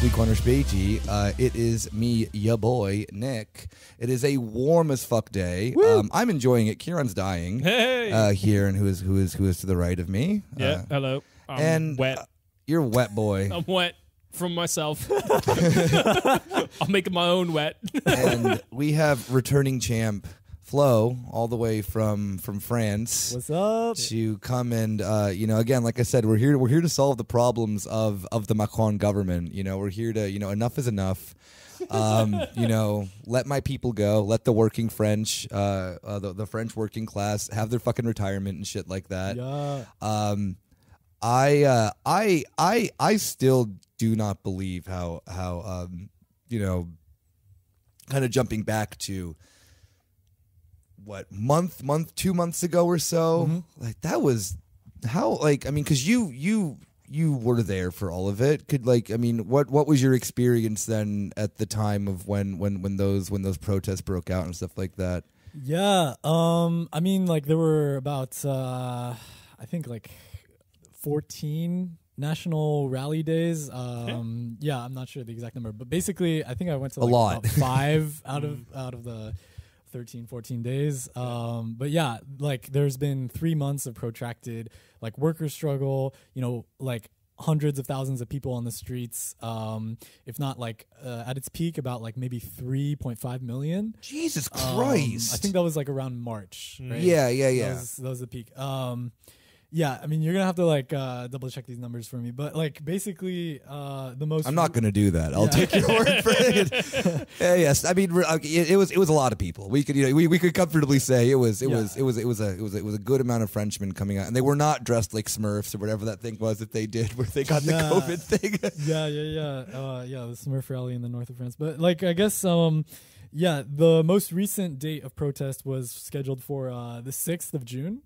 Weekly Corner Späti. It is me, ya boy, Nick. It is a warm as fuck day. I'm enjoying it. Kieran's dying. Hey, Here, and who is to the right of me? yeah. Hello. I'm wet. You're wet, boy. I'm wet from myself. I'm making my own wet. And we have returning champ Flo, all the way from France. What's up? To come and again, like I said, we're here to solve the problems of the Macron government. We're here to enough is enough. Let my people go. Let the working French, the French working class have their fucking retirement and shit like that. Yeah. I still do not believe how kind of jumping back to what 2 months ago or so, like that was how, like, I mean, because you were there for all of it. What was your experience then at the time of when those protests broke out and stuff like that? Yeah. I mean, like there were about I think like 14 national rally days. Yeah, I'm not sure the exact number, but basically I think I went to like a lot. about 5 out of the 13, 14 days. But yeah, like there's been 3 months of protracted like worker struggle, like hundreds of thousands of people on the streets, if not like at its peak about like maybe 3.5 million. Jesus Christ. I think that was like around March, right? Yeah. That was the peak. Yeah, I mean, you're gonna have to like double check these numbers for me, but like basically, the most. I'm not gonna do that. I'll take your word for it. Yes, I mean, it was a lot of people. We could we could comfortably say it was a good amount of Frenchmen coming out, and they were not dressed like Smurfs or whatever that thing was that they did where they got the COVID thing. Yeah. The Smurf rally in the north of France, but like I guess yeah, the most recent date of protest was scheduled for the 6th of June.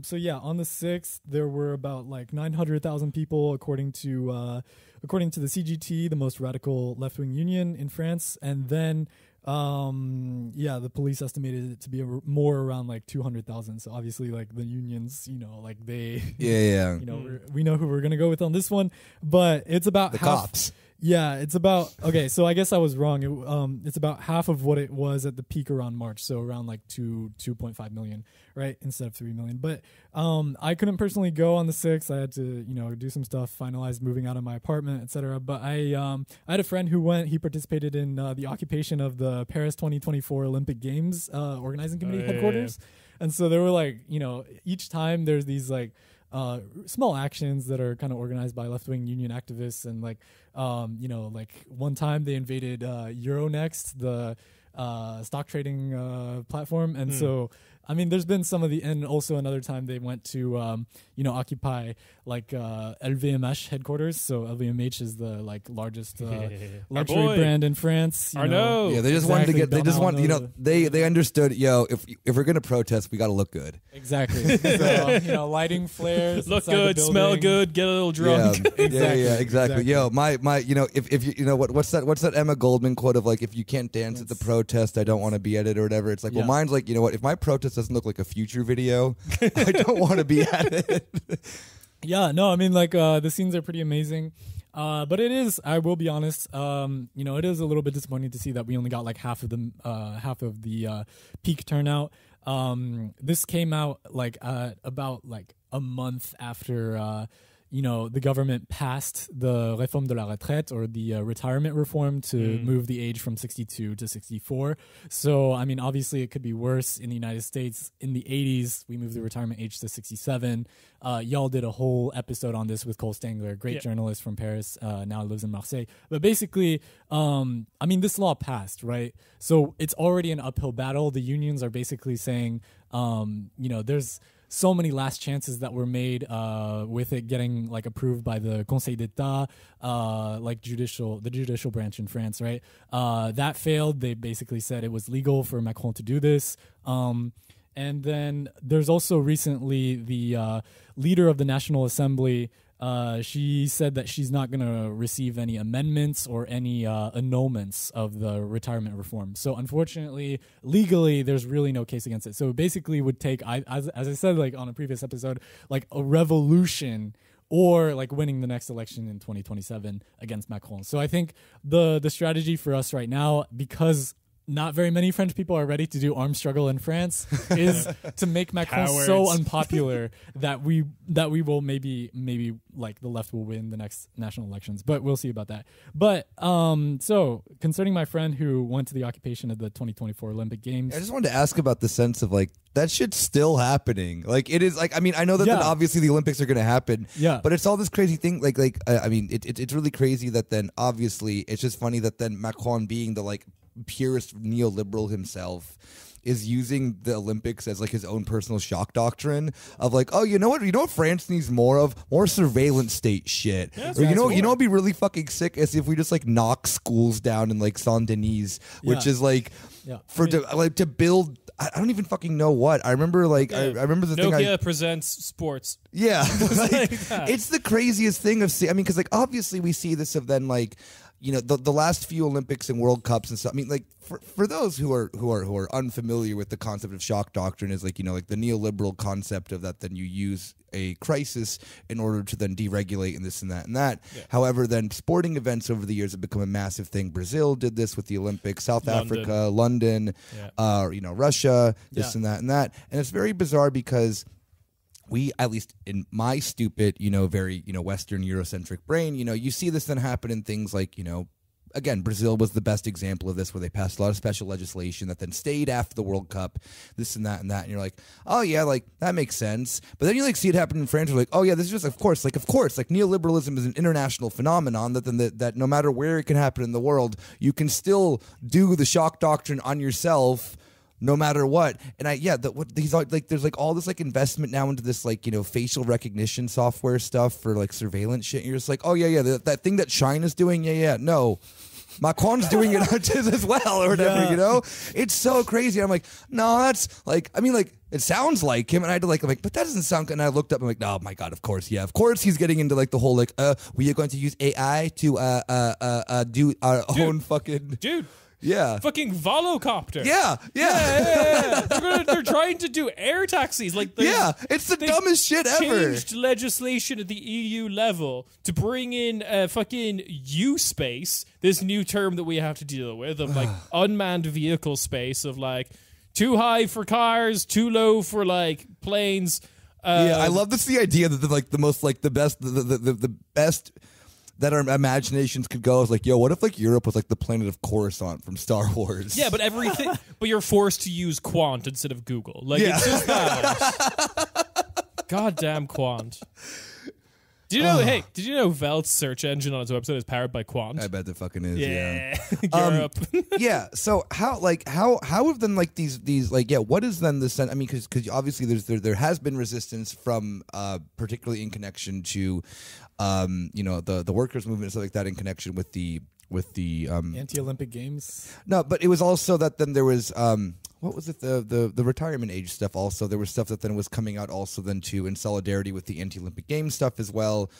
So yeah, on the 6th, there were about like 900,000 people, according to the CGT, the most radical left-wing union in France. And then, the police estimated it to be more around like 200,000. So obviously, like the unions, like they, we know who we're gonna go with on this one. But it's about the cops. Yeah, it's about, okay, so I guess I was wrong. It's about half of what it was at the peak around March, so around like 2.5 million, right, instead of 3 million. But I couldn't personally go on the 6th. I had to, do some stuff, finalize moving out of my apartment, etc. But I had a friend who went. He participated in the occupation of the Paris 2024 Olympic Games organizing committee headquarters. Yeah. And so there were like, each time there's these like small actions that are kind of organized by left-wing union activists, and like like one time they invaded Euronext, the stock trading platform, and so I mean there's been some of the, and also another time they went to occupy like LVMH headquarters. So LVMH is the like largest luxury brand in France. Yeah, they just wanted to get. They just want they understood. If we're gonna protest, we got to look good. Exactly. So, lighting flares, look good, smell good, get a little drunk. Yeah, exactly. Yo, my if you what's that Emma Goldman quote of like, if you can't dance at the protest, I don't want to be at it or whatever. It's like, well, mine's like, if my protest doesn't look like a Future video, I don't want to be at it. Yeah, no, I mean, like, the scenes are pretty amazing. But it is, I will be honest, it is a little bit disappointing to see that we only got like half of the peak turnout. This came out like about like a month after the government passed the Réforme de la Retraite, or the retirement reform, to move the age from 62 to 64. So, I mean, obviously it could be worse. In the United States, in the 80s, we moved the retirement age to 67. Y'all did a whole episode on this with Cole Stangler, great journalist from Paris, now lives in Marseille. But basically, I mean, this law passed, right? So it's already an uphill battle. The unions are basically saying, there's so many last chances that were made with it getting like approved by the Conseil d'État, like the judicial branch in France, right? That failed. They basically said it was legal for Macron to do this. And then there's also recently the leader of the National Assembly. She said that she's not going to receive any amendments or any annulments of the retirement reform. So unfortunately, legally, there's really no case against it. So it basically would take, as I said, like on a previous episode, like a revolution or like winning the next election in 2027 against Macron. So I think the strategy for us right now, because not very many French people are ready to do armed struggle in France, is to make Macron so unpopular that we will maybe like the left will win the next national elections, but we'll see about that. But so concerning my friend who went to the occupation of the 2024 Olympic Games, I just wanted to ask about the sense of like that shit's still happening. Like it is like, I mean, I know that then obviously the Olympics are going to happen, but it's all this crazy thing. I mean, it's really crazy that then obviously it's just funny that then Macron, being the like purest neoliberal himself, is using the Olympics as like his own personal shock doctrine of like, oh, you know what France needs more of? More surveillance state shit. Yeah, or you know what'd be really fucking sick is if we just like knock schools down in like Saint Denis, which is like to build. I don't even fucking know what. I remember like I remember the thing. Nokia presents sports. Yeah, like, it's the craziest thing of. I mean, because like obviously we see this of then like, you know, the last few Olympics and World Cups and stuff. I mean, like for those who are unfamiliar with the concept of shock doctrine, is like, you know, like the neoliberal concept of that then you use a crisis in order to then deregulate and this and that and that. Yeah. However, then sporting events over the years have become a massive thing. Brazil did this with the Olympics, South Africa, London, you know, Russia, this and that and that. And it's very bizarre because we, at least in my stupid, you know, very, you know, Western Eurocentric brain, you know, you see this then happen in things like, you know, again, Brazil was the best example of this, where they passed a lot of special legislation that then stayed after the World Cup, this and that and that. And you're like, oh yeah, like that makes sense. But then you like see it happen in France. You're like, oh yeah, this is just, of course, like neoliberalism is an international phenomenon that no matter where it can happen in the world, you can still do the shock doctrine on yourself no matter what. And these are like, there's like all this like investment now into this like, you know, facial recognition software stuff for like surveillance shit. And you're just like, oh yeah, that thing that China's doing, no, Macron's doing it as well or whatever, you know? It's so crazy. I'm like, no, that's like, I mean, like, it sounds like him, and I had to like, I'm like, but that doesn't sound good. And I looked up, and I'm like, oh my god, of course he's getting into like the whole like, we are going to use AI to do our own fucking dude. Yeah. Fucking volocopter. Yeah. They're trying to do air taxis. Like, it's the dumbest shit ever. Changed legislation at the EU level to bring in fucking U-space, this new term that we have to deal with, of like unmanned vehicle space, of like too high for cars, too low for like planes. I love this, the idea that the best that our imaginations could go is like, yo, what if like Europe was like the planet of Coruscant from Star Wars? Yeah, but but you're forced to use Quant instead of Google. Like, it's just that. Goddamn Quant. Did you know Velt's search engine on its website is powered by Quant? I bet it fucking is. Yeah. Europe. So how have then like these like, what is then the sense? I mean, because obviously there has been resistance from particularly in connection to you know, the workers' movement and stuff like that, in connection with the anti-Olympic Games. No, but it was also that then there was what was it, the retirement age stuff. Also, there was stuff that then was coming out also then too in solidarity with the anti-Olympic Games stuff as well,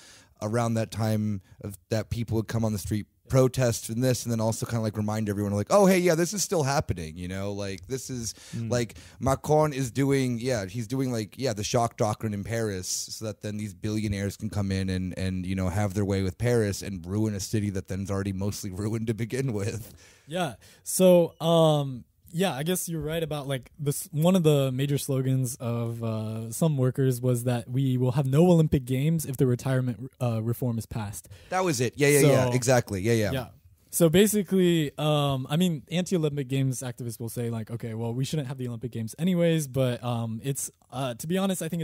around that time of that people would come on the street, protest and this, and then also kind of like remind everyone like, oh hey, yeah, this is still happening, you know, like this is like Macron is doing, he's doing like the shock doctrine in Paris, so that then these billionaires can come in and you know, have their way with Paris and ruin a city that then's already mostly ruined to begin with. So I guess you're right about like this. One of the major slogans of some workers was that we will have no Olympic Games if the retirement reform is passed. That was it. Yeah, exactly. Yeah. So basically, I mean, anti-Olympic Games activists will say like, okay, well, we shouldn't have the Olympic Games anyways. But it's to be honest, I think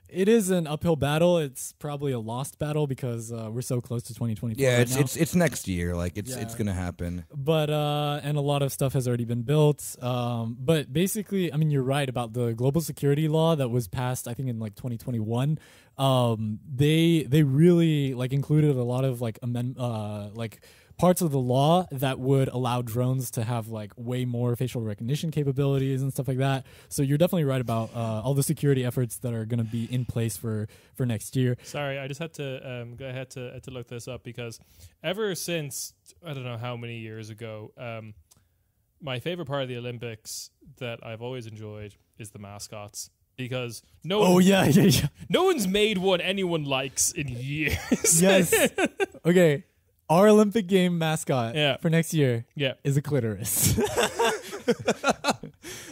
it is an uphill battle. It's probably a lost battle because we're so close to 2024. Yeah, right now. It's next year. Like it's gonna happen. But and a lot of stuff has already been built. But basically, I mean, you're right about the global security law that was passed, I think, in like 2021. They really like included a lot of like parts of the law that would allow drones to have like way more facial recognition capabilities and stuff like that. So you're definitely right about all the security efforts that are going to be in place for next year. Sorry, I just had to had to look this up, because ever since I don't know how many years ago, my favorite part of the Olympics that I've always enjoyed is the mascots. because no Oh one, yeah. no one's made one anyone likes in years. Yes. Okay. Our Olympic game mascot for next year is a clitoris.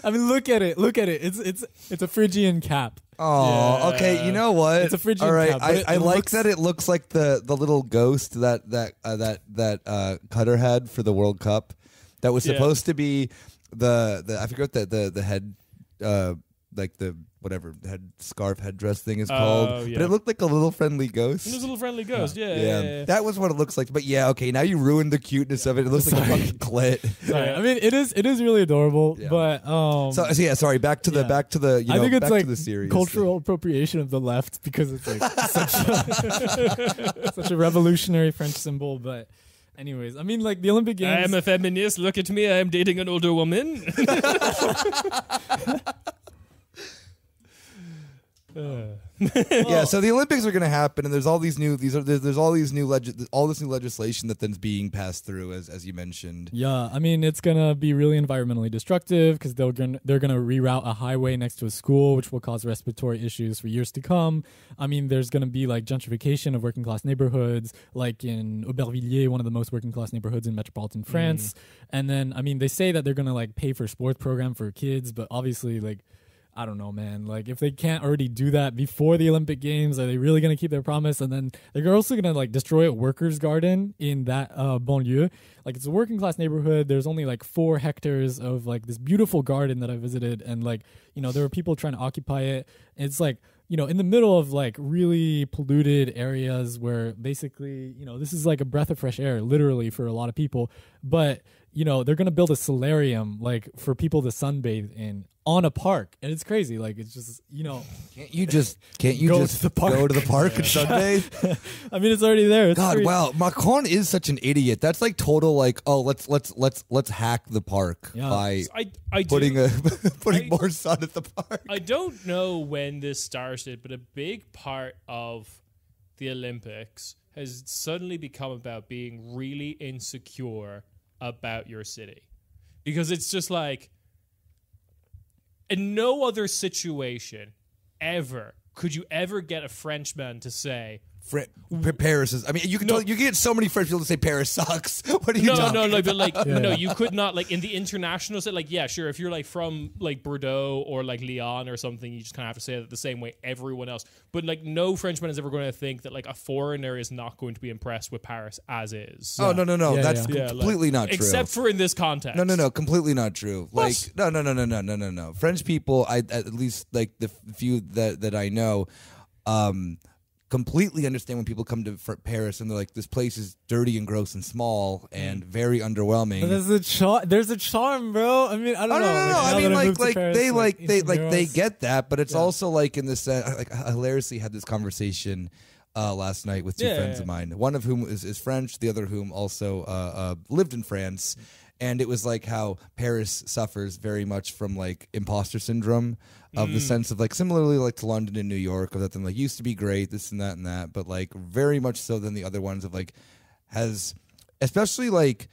I mean, look at it. It's a Phrygian cap. Oh, okay. You know what? It's a Phrygian All right, cap. I like that it looks like the little ghost that Cutter had for the World Cup. That was supposed to be the I forget what the head like the whatever headdress thing is called. Yeah. But it looked like a little friendly ghost. It was a little friendly ghost. Yeah. That was what it looks like. But yeah, okay. Now you ruined the cuteness of it. It looks like a fucking clit. Sorry. I mean, it is really adorable. Yeah. But so yeah. Sorry. Back to the you know, I think it's back like to the series. cultural appropriation of the left because it's like such a revolutionary French symbol. But anyways, I mean, like the Olympic Games. I am a feminist. Look at me. I am dating an older woman. Yeah, so the Olympics are going to happen, and there's all these new there's all this new legislation that then's being passed through, as you mentioned. Yeah, I mean it's gonna be really environmentally destructive because they're gonna reroute a highway next to a school, which will cause respiratory issues for years to come. I mean, there's gonna be like gentrification of working class neighborhoods, like in Aubervilliers, one of the most working class neighborhoods in metropolitan France. And then I mean, they say that they're gonna like pay for sports program for kids, but obviously like, I don't know, man. Like, if they can't already do that before the Olympic Games, are they really going to keep their promise? And then they're also going to, like, destroy a workers' garden in that banlieue. Like, it's a working-class neighborhood. There's only, like, 4 hectares of, like, this beautiful garden that I visited. And, like, you know, there were people trying to occupy it. And it's, like, you know, in the middle of, like, really polluted areas where basically, you know, this is, like, a breath of fresh air, literally, for a lot of people. But, you know, they're going to build a solarium, like, for people to sunbathe in on a park, and it's crazy. Like, it's just, you know, can't you just go to the park and sunbathe? I mean, it's already there. It's God, crazy. wow, Macron is such an idiot. That's like total like, oh, let's hack the park by putting more sun at the park. I don't know when this started, but a big part of the Olympics has suddenly become about being really insecure about your city, because it's just like, in no other situation ever could you ever get a Frenchman to say Paris is. I mean, you get so many French people to say Paris sucks. What are you talking about? But like, no, you could not, like, in the international set, like, yeah, sure, if you're like from like Bordeaux or like Lyon or something, you just kind of have to say that the same way everyone else. But like, no Frenchman is ever going to think that like a foreigner is not going to be impressed with Paris as is. Oh, no. That's completely not true. Except for in this context. No, completely not true. Like, no. French people, at least like the few that I know, completely understand when people come to Paris and they're like, this place is dirty and gross and small and very underwhelming. But there's a charm, bro. I mean, I don't know. No. I mean, they get that, but it's also like in the sense, like, I hilariously had this conversation last night with two friends of mine, one of whom is French, the other of whom also lived in France. And it was like how Paris suffers very much from like imposter syndrome, of the sense of like, similarly like to London and New York, of that them like used to be great, this and that, but like very much so than the other ones of like has, especially like,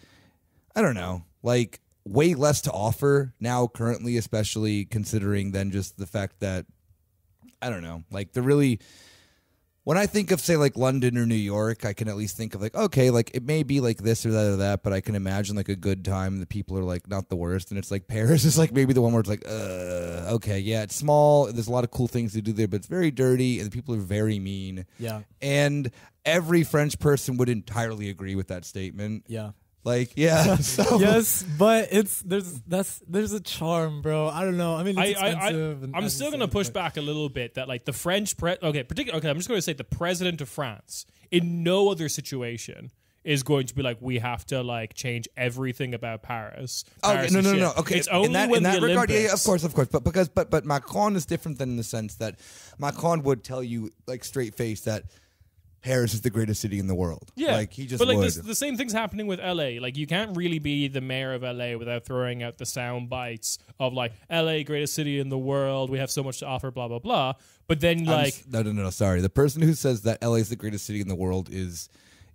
I don't know, like way less to offer now currently, especially considering than just the fact that, I don't know, like they're really. When I think of, say, like London or New York, I can at least think of like, okay, like it may be like this or that, but I can imagine like a good time. The people are like not the worst, and it's like Paris is like maybe the one where it's like, okay, yeah, it's small. There's a lot of cool things to do there, but it's very dirty, and the people are very mean. Yeah, and every French person would entirely agree with that statement. Yeah. Like, yeah. So. Yes, but there's a charm, bro. I don't know. I mean, it's expensive. I'm still going to push back a little bit that like the French I'm just going to say the president of France in no other situation is going to be like, we have to like change everything about Paris. Okay, no. Okay, it's only in that regard, Olympics. yeah, of course. But Macron is different than in the sense that Macron would tell you like straight face that Paris is the greatest city in the world. Yeah, like he just. But like would. the same thing's happening with LA. Like you can't really be the mayor of LA without throwing out the sound bites of like LA, greatest city in the world. We have so much to offer. Blah blah blah. But then like no. Sorry, the person who says that LA is the greatest city in the world is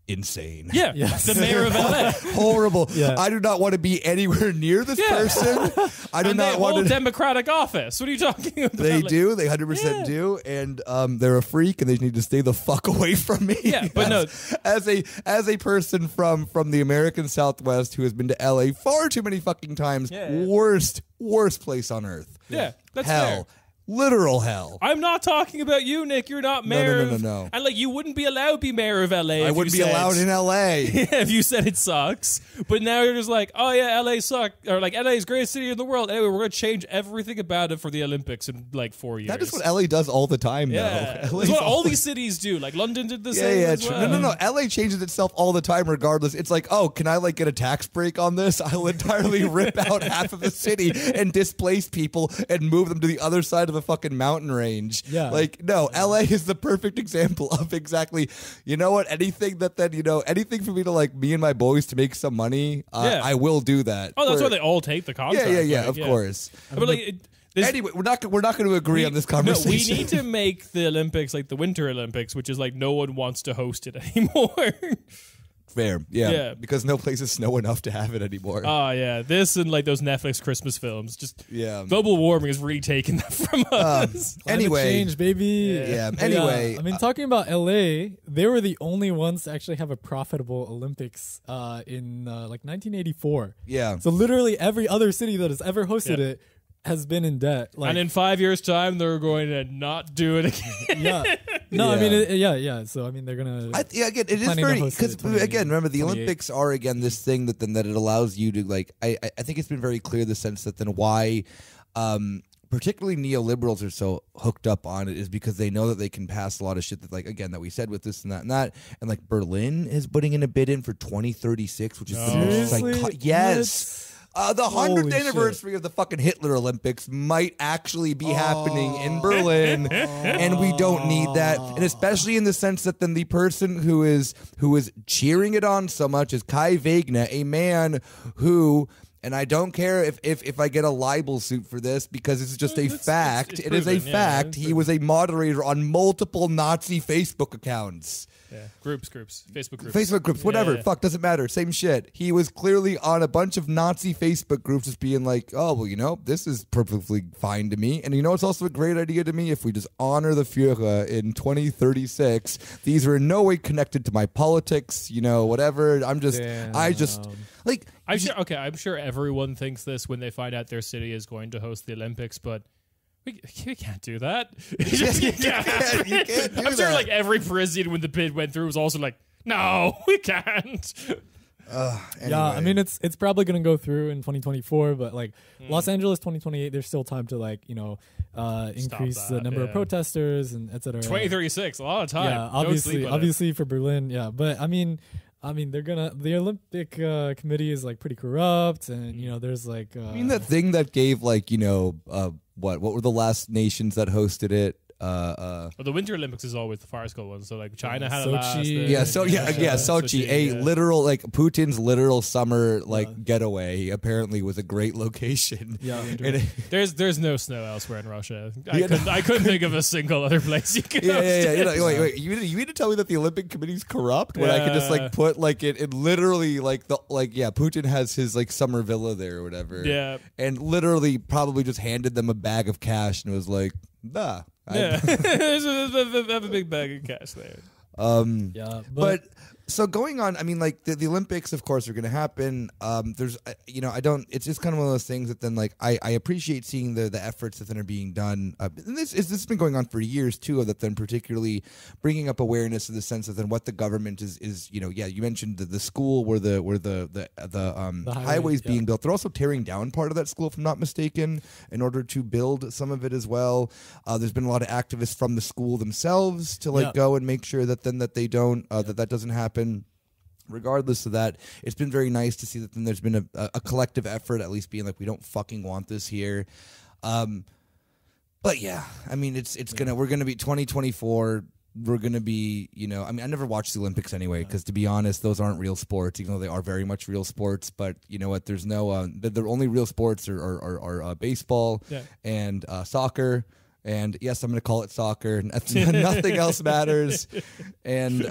insane. Yeah, Yes. the mayor of LA. Horrible. Yeah. I do not want to be anywhere near this person. I do And not they want hold to. Democratic office. What are you talking about? They Like, do. They 100% do, and they're a freak, and they need to stay the fuck away from me. Yeah, but no. As a person from the American Southwest who has been to LA far too many fucking times, Yeah. worst place on earth. Yeah, that's hell, fair. literal hell. I'm not talking about you, Nick. You're not mayor. No. And like, you wouldn't be allowed to be mayor of LA. I wouldn't be allowed in LA. If you said it sucks, but now you're just like, oh yeah, LA suck, or like LA is the greatest city in the world. Anyway, we're gonna change everything about it for the Olympics in like 4 years. That is what LA does all the time, yeah, though. it's what all these cities do. Like London did the same. Yeah, as true. well. No. LA changes itself all the time, regardless. It's like, oh, can I like get a tax break on this? I'll entirely rip out half of the city and displace people and move them to the other side of a fucking mountain range. Yeah. Like, no, LA is the perfect example of exactly, you know what? Anything for me to like me and my boys to make some money, Yeah. I will do that. Oh, that's why they all take the contract. Yeah, like, of course. But like, Anyway, we're not going to agree on this conversation. No, we need to make the Olympics like the Winter Olympics, which is like no one wants to host it anymore. Fair, yeah. Yeah. Because no places snow enough to have it anymore. Oh yeah, this and like those Netflix Christmas films. Just Yeah. global warming is really taking that from us. Climate Anyway. change, baby. Yeah. But Anyway, I mean, talking about LA, they were the only ones to actually have a profitable Olympics in like 1984. Yeah. So literally every other city that has ever hosted Yeah. it has been in debt. Like, And in 5 years' time, they're going to not do it again. yeah. No, I Yeah. mean, yeah. So I mean, they're gonna. Again, it is planning to very host it because in again, remember the 28. Olympics are again this thing that it allows you to like. I think it's been very clear the sense that then why, particularly neoliberals are so hooked up on it is because they know that they can pass a lot of shit that like again that we said with this and that and like Berlin is putting in a bid in for 2036, which is the most Seriously? yes. The 100th Holy anniversary of the fucking Hitler Olympics might actually be happening in Berlin, and we don't need that. And especially in the sense that then the person who is cheering it on so much is Kai Wegner, a man who. And I don't care if I get a libel suit for this because it's just a fact. it's It is a proven, yeah, fact. it's He was a moderator on multiple Nazi Facebook accounts. Yeah, groups, Facebook groups. Facebook groups, whatever. Yeah. Fuck, doesn't matter. Same shit. He was clearly on a bunch of Nazi Facebook groups just being like, oh, well, you know, this is perfectly fine to me. And you know, it's also a great idea to me if we just honor the Führer in 2036. These are in no way connected to my politics, you know, whatever. Like, I'm sure everyone thinks this when they find out their city is going to host the Olympics, but we can't do that. you can't do I'm sure that. like every Parisian when the bid went through was also like, no, we can't. Yeah, I anyway. mean it's probably gonna go through in 2024, but like Los Angeles 2028, there's still time to like increase the that, number of yeah. protesters and etc. 2036, a lot of time. Yeah, Don't sleep on it. obviously for Berlin, yeah, but I mean the Olympic committee is like pretty corrupt, and you know there's like I mean, that thing that gave like, you know, what were the last nations that hosted it? Well, the Winter Olympics is always the farcical one. So like China had a last. Sochi. Sochi, a yeah. literal like Putin's literal summer like getaway apparently was a great location. Yeah. And There's no snow elsewhere in Russia. Yeah, I couldn't think of a single other place you could. yeah. You know, wait, you mean to tell me that the Olympic Committee's corrupt when I could just like put like it literally like the like Putin has his like summer villa there or whatever. Yeah. And literally probably just handed them a bag of cash and was like, nah. Yeah, have a big bag of cash there. yeah, But so going on, I mean, like the Olympics, of course, are going to happen. There's, you know, I don't. It's just kind of one of those things that then, like, I appreciate seeing the efforts that then are being done. And this has been going on for years too. That then particularly bringing up awareness of the sense of then what the government is. You know, yeah, you mentioned the school where the highways being built. They're also tearing down part of that school, if I'm not mistaken, in order to build some of it as well. There's been a lot of activists from the school themselves to like go and make sure that then that they don't that doesn't happen. Regardless of that, it's been very nice to see that then there's been a collective effort, at least being like, we don't fucking want this here. But yeah, I mean, we're gonna be 2024. We're gonna be, you know, I mean, I never watched the Olympics anyway because, to be honest, those aren't real sports, even though they are very much real sports. But you know what? There's no the only real sports are baseball and soccer. And yes, I'm going to call it soccer. Nothing else matters. And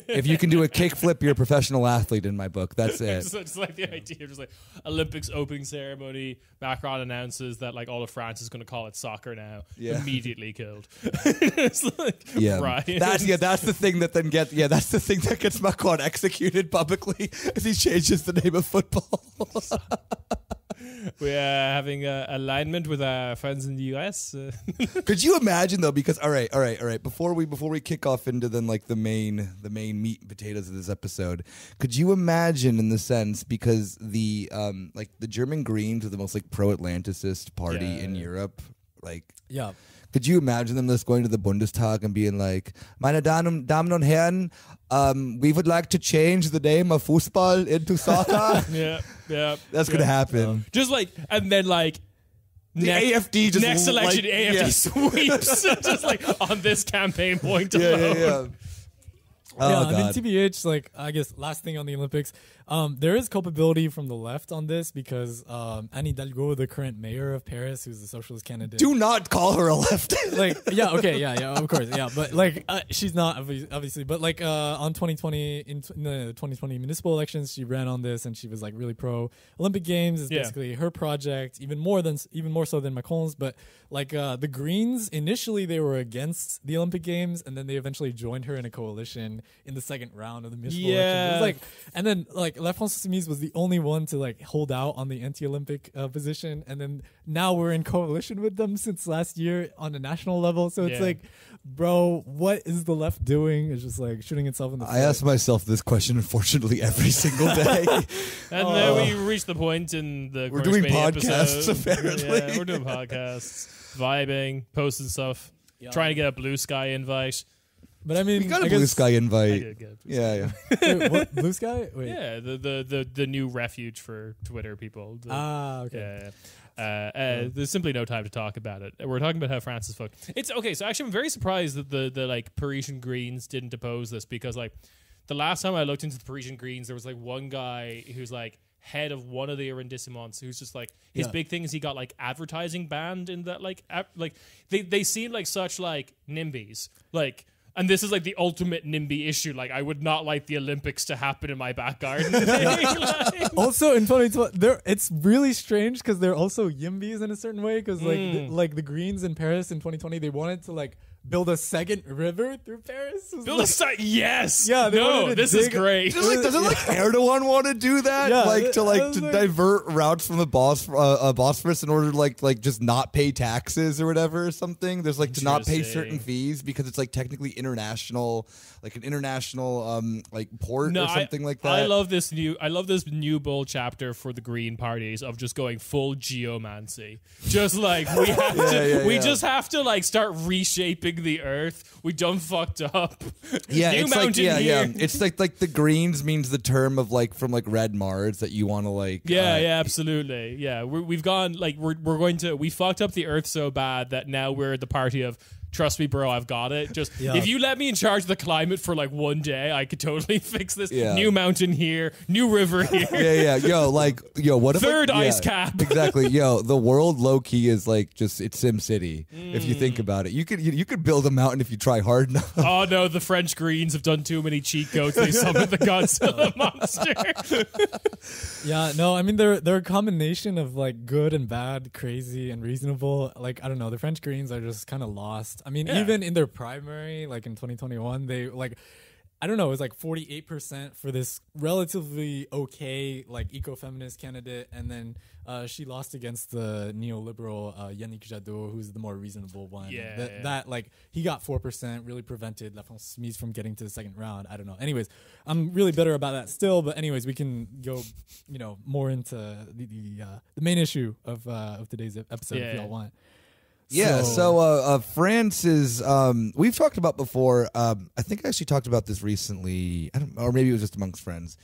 if you can do a kickflip, you're a professional athlete in my book. That's it. Just like the idea, just like Olympics opening ceremony. Macron announces that like all of France is going to call it soccer now. Yeah. Immediately killed. It's like, right. That's the thing that then that's the thing that gets Macron executed publicly as he changes the name of football. We are having alignment with our friends in the US. Could you imagine though? Because all right. Before we kick off into then like the main meat and potatoes of this episode, could you imagine in the sense because the like the German Greens are the most like pro-Atlanticist party in Europe, like Yeah. Could you imagine them just going to the Bundestag and being like, meine Damen und Herren, we would like to change the name of Fußball into soccer? Yeah. That's going to happen. Just like, and then like, the AFD just next election, like, AFD sweeps just like on this campaign point alone. Yeah. Oh, yeah, I mean, God. TBH, like, I guess last thing on the Olympics, there is culpability from the left on this because Anne Hidalgo, the current mayor of Paris, who's the socialist candidate. Do not call her a leftist. Like, yeah, okay, yeah, of course, yeah. But, like, she's not, obviously. But, like, on 2020, in the 2020 municipal elections, she ran on this and she was, like, really pro Olympic Games. It's basically her project, even more so than Macron's. But, like, the Greens, initially, they were against the Olympic Games and then they eventually joined her in a coalition in the second round of the municipal election. It was like, and then like La France Insoumise was the only one to like hold out on the anti-Olympic position, and then now we're in coalition with them since last year on a national level. So it's like, bro, what is the left doing? It's just like shooting itself in the foot. I ask myself this question, unfortunately, every single day. And then we reached the point in the We're doing Späti podcasts, episode. apparently. Yeah, we're doing podcasts, vibing, posting stuff, trying to get a Blue Sky invite. But I mean, We got a I Blue guess- Sky invite. I did get a Blue Yeah. Wait, what, Blue Sky? Wait. Yeah, the new refuge for Twitter people. Okay. Yeah. There's simply no time to talk about it. We're talking about how France is fucked. It's okay. So actually, I'm very surprised that the like Parisian Greens didn't oppose this because like the last time I looked into the Parisian Greens, there was like one guy who's like head of one of the arrondissements who's just like his big thing is he got like advertising banned in that like they seem like such like NIMBYs like. And this is like the ultimate NIMBY issue. Like, I would not like the Olympics to happen in my back garden. Like, Also in 2020, it's really strange because they're also YIMBYs in a certain way because like the Greens in Paris in 2020, they wanted to like build a second river through Paris. build a site. Yes. Yeah, they wanted No, to this is dig- great. Doesn't like Erdogan want to do that? Yeah, like to I like was to like- divert routes from the Bosphorus in order to like just not pay taxes or whatever or something. There's like to not pay Interesting. certain fees because it's like technically international, like an international like port or something like that. I love this new bull chapter for the Green parties of just going full geomancy. Just like we have to, just have to like start reshaping the earth. We done fucked up. Yeah, New it's like mountain yeah. here. It's like the Greens means the term of like from like Red Mars that you want to like. Yeah, absolutely. Yeah, we've gone like we fucked up the earth so bad that now we're the party of trust me, bro, I've got it. Just if you let me in charge of the climate for like one day, I could totally fix this. Yeah. New mountain here, new river here. Yeah. Yo, what if Third like, ice cap. Exactly. Yo, the world low key is like just it's Sim City. If you think about it, you could build a mountain if you try hard enough. Oh no, the French Greens have done too many cheat codes. They summoned the Godzilla monster. Yeah, no, I mean they're a combination of like good and bad, crazy and reasonable. Like I don't know, the French Greens are just kind of lost. I mean, even in their primary, like in 2021, they like I don't know, it was like 48% for this relatively okay like eco-feminist candidate, and then she lost against the neoliberal Yannick Jadot, who's the more reasonable one. That like he got 4%, really prevented La France Insoumise from getting to the second round. I don't know. Anyways, I'm really bitter about that still, but anyways, we can go more into the main issue of today's episode if y'all want. Yeah, so France is, we've talked about before, I think I actually talked about this recently, or maybe it was just amongst friends,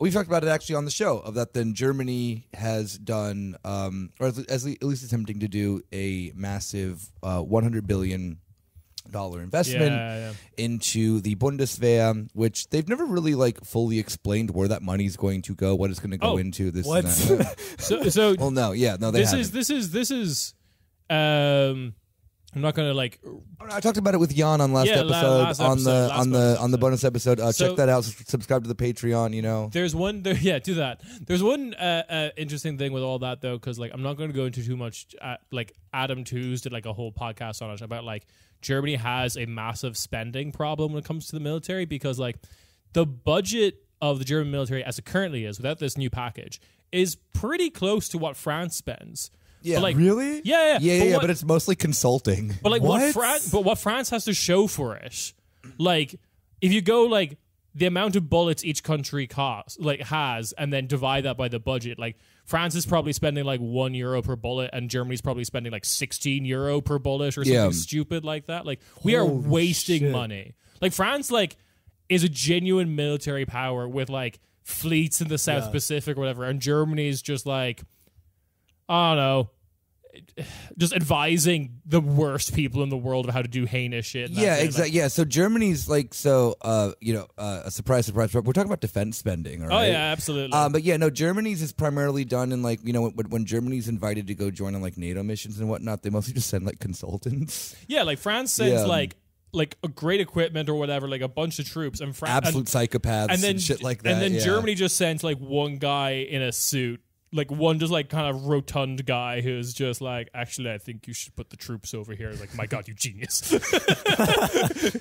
we've talked about it actually on the show, of that then Germany has done, or at least attempting to do a massive $100 billion investment into the Bundeswehr, which they've never really like fully explained where that money's going to go, what it's going to go into. This what? and that. So Well, no, they this haven't. is I'm not gonna like. I talked about it with Jan on last episode, on the bonus episode. Check that out. Subscribe to the Patreon. You know, there's one. Do that. There's one interesting thing with all that though, because like I'm not going to go into too much. Like Adam Tooze did like a whole podcast on it about like Germany has a massive spending problem when it comes to the military, because like the budget of the German military as it currently is without this new package is pretty close to what France spends. Yeah, but like, really? Yeah. But it's mostly consulting. But like what France has to show for it, like if you go like the amount of bullets each country has, and then divide that by the budget, like France is probably spending like €1 per bullet, and Germany's probably spending like €16 per bullet or something stupid like that. Like we are wasting money. Like France like is a genuine military power with like fleets in the South Pacific or whatever, and Germany is just like, I don't know, just advising the worst people in the world of how to do heinous shit. Yeah, exactly. Yeah, so Germany's like, a surprise. We're talking about defense spending, all right? Oh, yeah, absolutely. But yeah, no, Germany's is primarily done in like, when Germany's invited to go join on like NATO missions and whatnot, they mostly just send like consultants. Yeah, like France sends like a great equipment or whatever, like a bunch of troops, and absolute psychopaths and shit like that. And then Germany just sends like one guy in a suit. Like one just like kind of rotund guy who's just like, actually, I think you should put the troops over here. Like, my God, you genius.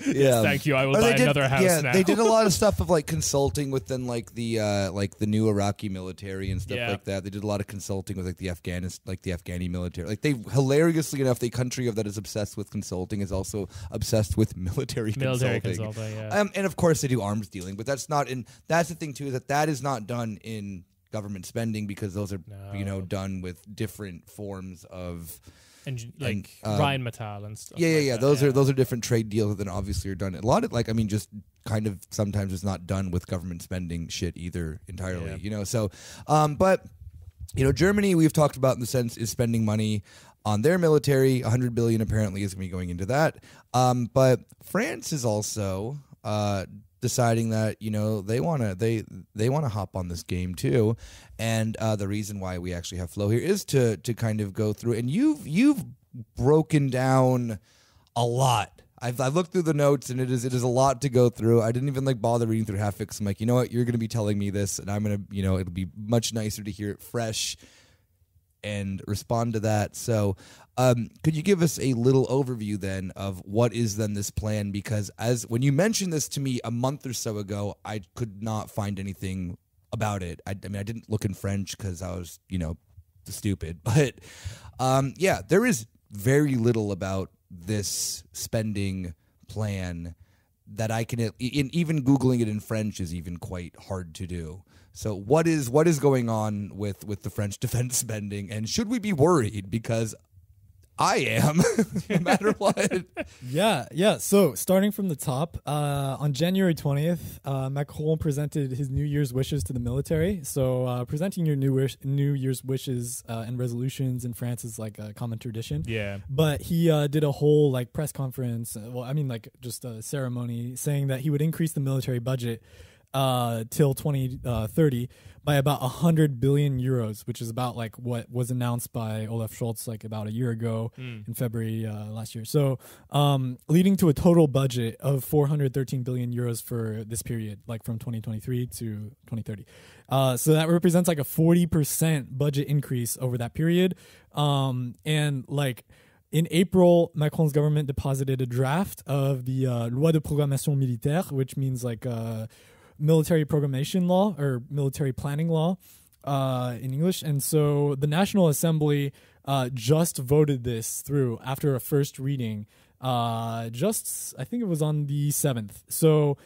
Yeah. Thank you. I will buy another house now. They did a lot of stuff of like consulting within like the new Iraqi military and stuff like that. They did a lot of consulting with like the Afghani military. Like they, hilariously enough, the country that is obsessed with consulting is also obsessed with military consulting. And of course they do arms dealing, but that's the thing too, that is not done in government spending, because those are done with different forms of Rheinmetall and stuff. Yeah. Those are different trade deals that then obviously are done. A lot of just kind of sometimes it's not done with government spending shit either entirely. So but Germany, we've talked about in the sense is spending money on their military. 100 billion apparently is going to be going into that. But France is also deciding that they want to hop on this game too, and the reason why we actually have Flo here is to kind of go through, and you've broken down a lot. I've looked through the notes, and it is a lot to go through. I didn't even like bother reading through half it, 'cause I'm like, you know what, you're going to be telling me this, and I'm going to it'll be much nicer to hear it fresh and respond to that. So could you give us a little overview then of what is then this plan? Because when you mentioned this to me a month or so ago, I could not find anything about it. I mean, I didn't look in French because I was, stupid. But there is very little about this spending plan that I can, even Googling it in French is even quite hard to do. So what is going on with the French defense spending, and should we be worried? Because I am, no matter what. Yeah. So starting from the top, on January 20th, Macron presented his New Year's wishes to the military. So presenting your New Year's wishes and resolutions in France is like a common tradition. Yeah. But he did a whole like press conference. Just a ceremony saying that he would increase the military budget till 2030 by about 100 billion euros, which is about like what was announced by Olaf Scholz like about a year ago in February last year. So leading to a total budget of 413 billion euros for this period, like from 2023 to 2030. So that represents like a 40% budget increase over that period. And like in April, Macron's government deposited a draft of the Loi de Programmation Militaire, which means like military programmation law or military planning law in English. And so the National Assembly just voted this through after a first reading. I think it was on the 7th. So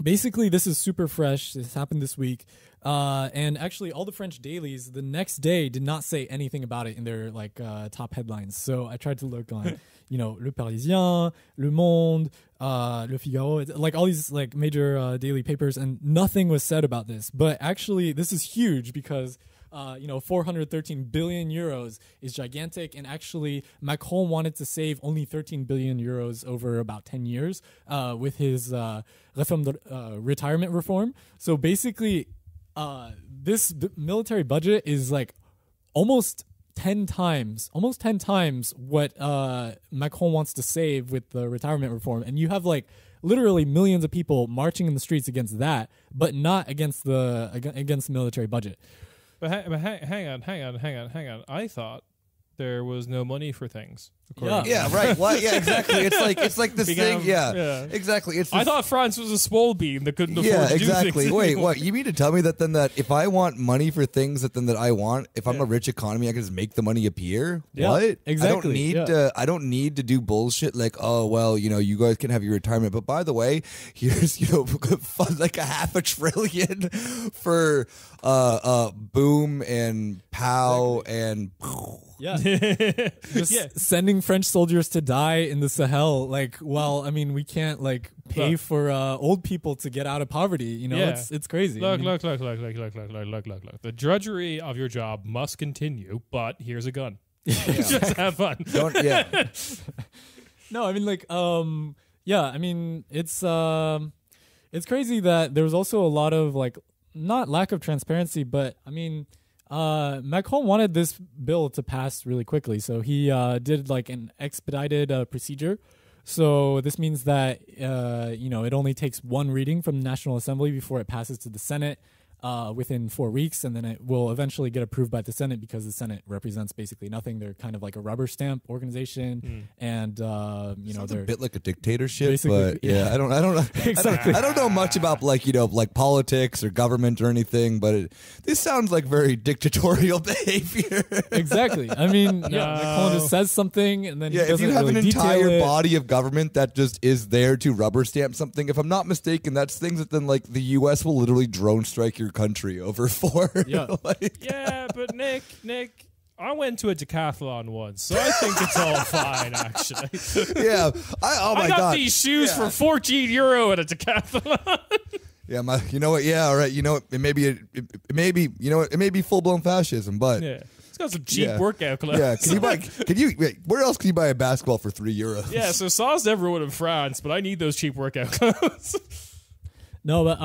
basically this is super fresh. This happened this week. And actually all the French dailies the next day did not say anything about it in their like top headlines. So I tried to look on, Le Parisien, Le Monde, Le Figaro, like all these like major daily papers, and nothing was said about this. But actually this is huge because 413 billion euros is gigantic, and actually Macron wanted to save only 13 billion euros over about 10 years with his retirement reform. So basically this military budget is like almost 10 times what Macron wants to save with the retirement reform, and you have like literally millions of people marching in the streets against that, but not against the military budget. But hang on. I thought there was no money for things. Yeah, right. What? Yeah, exactly. It's like this thing. Yeah, exactly. I thought France was a small bean that couldn't afford to do exactly. things. Wait, what? You mean to tell me that then that if I want money for things that I want, if I'm a rich economy, I can just make the money appear? Yeah, what? exactly. I don't need to do bullshit like, oh well, you guys can have your retirement, but by the way, here's like $500 billion for boom and pow and. Yeah. Just sending French soldiers to die in the Sahel. Like, well, I mean, we can't like pay for old people to get out of poverty. It's crazy. Look. The drudgery of your job must continue, but here's a gun. Just have fun. No, I mean, like, I mean, it's crazy that there was also a lot of like, not lack of transparency, but I mean, Macron wanted this bill to pass really quickly, so he did like an expedited procedure. So this means that it only takes one reading from the National Assembly before it passes to the Senate within 4 weeks, and then it will eventually get approved by the Senate because the Senate represents basically nothing. They're kind of like a rubber stamp organization, and they're a bit like a dictatorship. But I don't know. Exactly. I don't know much about like politics or government or anything, but this sounds like very dictatorial behavior. Exactly. I mean, Macron just says something, and then if you have an entire body of government that just is there to rubber stamp something, if I'm not mistaken, that's things that then like the U.S. will literally drone strike your country over for. Yeah. But Nick, I went to a decathlon once, so I think it's all fine, actually. Yeah. I got these shoes for €14 at a decathlon. Yeah, you know what? Yeah, all right. You know what? It may be full blown fascism, but it's got some cheap workout clothes. Yeah, where else can you buy a basketball for €3? Yeah, so sauce everyone in France, but I need those cheap workout clothes. No, but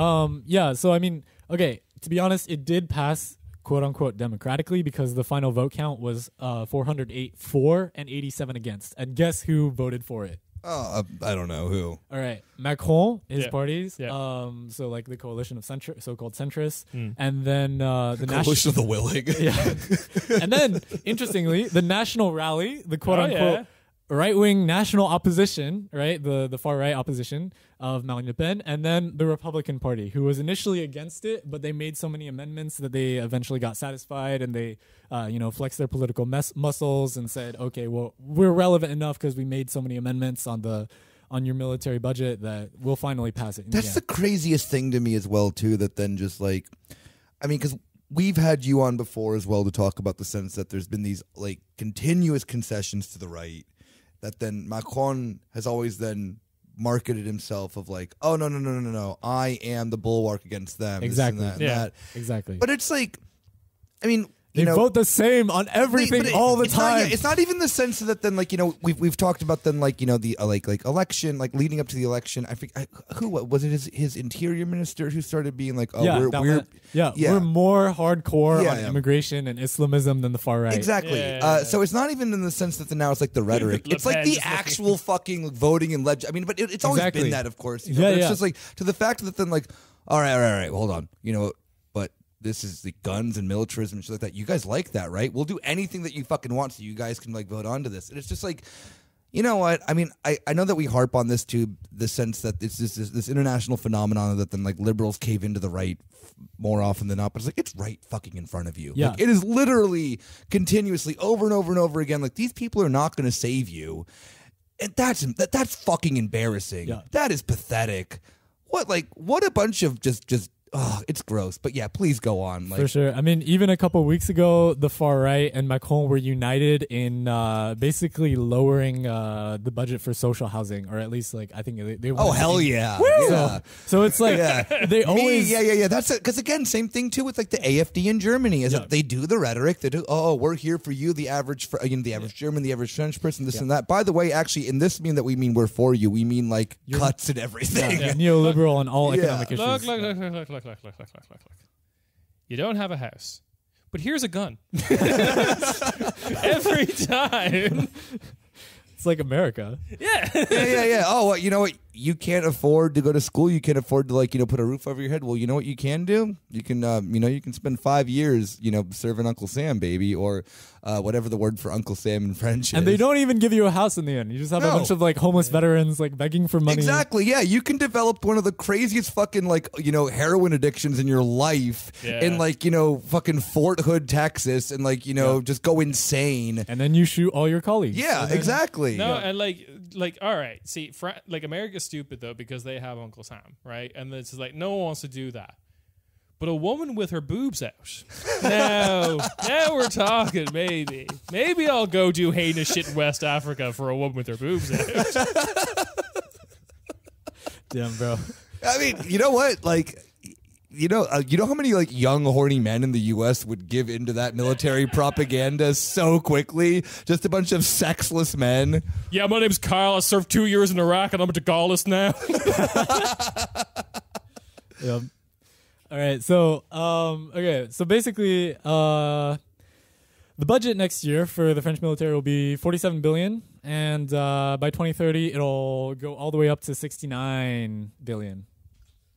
so I mean, okay, to be honest, it did pass quote unquote democratically because the final vote count was 408 for and 87 against. And guess who voted for it? I don't know who. All right, Macron, his parties. So like the coalition of so-called centrists, and then the coalition of the willing. And then interestingly, the National Rally, the quote unquote right-wing national opposition, right, the far-right opposition of Marine Le Pen, and then the Republican Party, who was initially against it, but they made so many amendments that they eventually got satisfied, and they, flexed their political muscles and said, okay, well, we're relevant enough because we made so many amendments on your military budget that we'll finally pass it. That's the craziest thing to me as well, too, that then just like, I mean, because we've had you on before as well to talk about the sense that there's been these like continuous concessions to the right, that then Macron has always then marketed himself of like, oh, no, I am the bulwark against them. Exactly. This and that. Exactly. But it's like, I mean, they vote the same on everything all the time. It's not even the sense that then like we've talked about then like the like election, like leading up to the election. I think who was it? His interior minister who started being like, oh, we're more hardcore on immigration and Islamism than the far right. Exactly. So it's not even in the sense that now it's like the rhetoric. It's like the actual fucking voting and I mean, but it's always been that, of course. It's just like to the fact that then like, all right, hold on, but this is the guns and militarism and shit like that. You guys like that, right? We'll do anything that you fucking want so you guys can like vote onto this. And it's just like, you know what? I mean, I know that we harp on this to the sense that it's this international phenomenon that then like liberals cave into the right more often than not, but it's like it's right fucking in front of you. Yeah. Like, it is literally continuously over and over and over again. Like these people are not going to save you. And that's fucking embarrassing. Yeah. That is pathetic. What a bunch of just oh, it's gross. But yeah, please go on. For sure. I mean, even a couple of weeks ago, the far right and Macron were united in basically lowering the budget for social housing, or at least like I think they oh hell yeah. So it's like they always That's it. Because again, same thing too with like the AfD in Germany is that they do the rhetoric. They do we're here for you, the average German, the average French person, this and that. By the way, actually, in this we mean we're for you. We mean like cuts and everything. Neoliberal on all economic issues. Look. You don't have a house, but here's a gun. Every time. It's like America. Yeah. Oh, well, you know what? You can't afford to go to school. You can't afford to put a roof over your head. Well, you know what you can do? You can you can spend 5 years serving Uncle Sam, baby, or whatever the word for Uncle Sam in French is. And they don't even give you a house in the end. You just have a bunch of homeless veterans begging for money. Exactly. Yeah, you can develop one of the craziest fucking heroin addictions in your life in fucking Fort Hood, Texas, and just go insane. And then you shoot all your colleagues. Yeah, exactly. No, and all right. See, America's stupid though because they have Uncle Sam, right? And it's just no one wants to do that. But a woman with her boobs out. Now we're talking, maybe. Maybe I'll go do heinous shit in West Africa for a woman with her boobs out. Damn, bro. I mean, you know what? You know how many young horny men in the U.S. would give into that military propaganda so quickly? Just a bunch of sexless men. Yeah, my name's Kyle. I served 2 years in Iraq, and I'm a Gaullist now. Yep. All right. So, okay. So basically, the budget next year for the French military will be 47 billion, and by 2030, it'll go all the way up to 69 billion.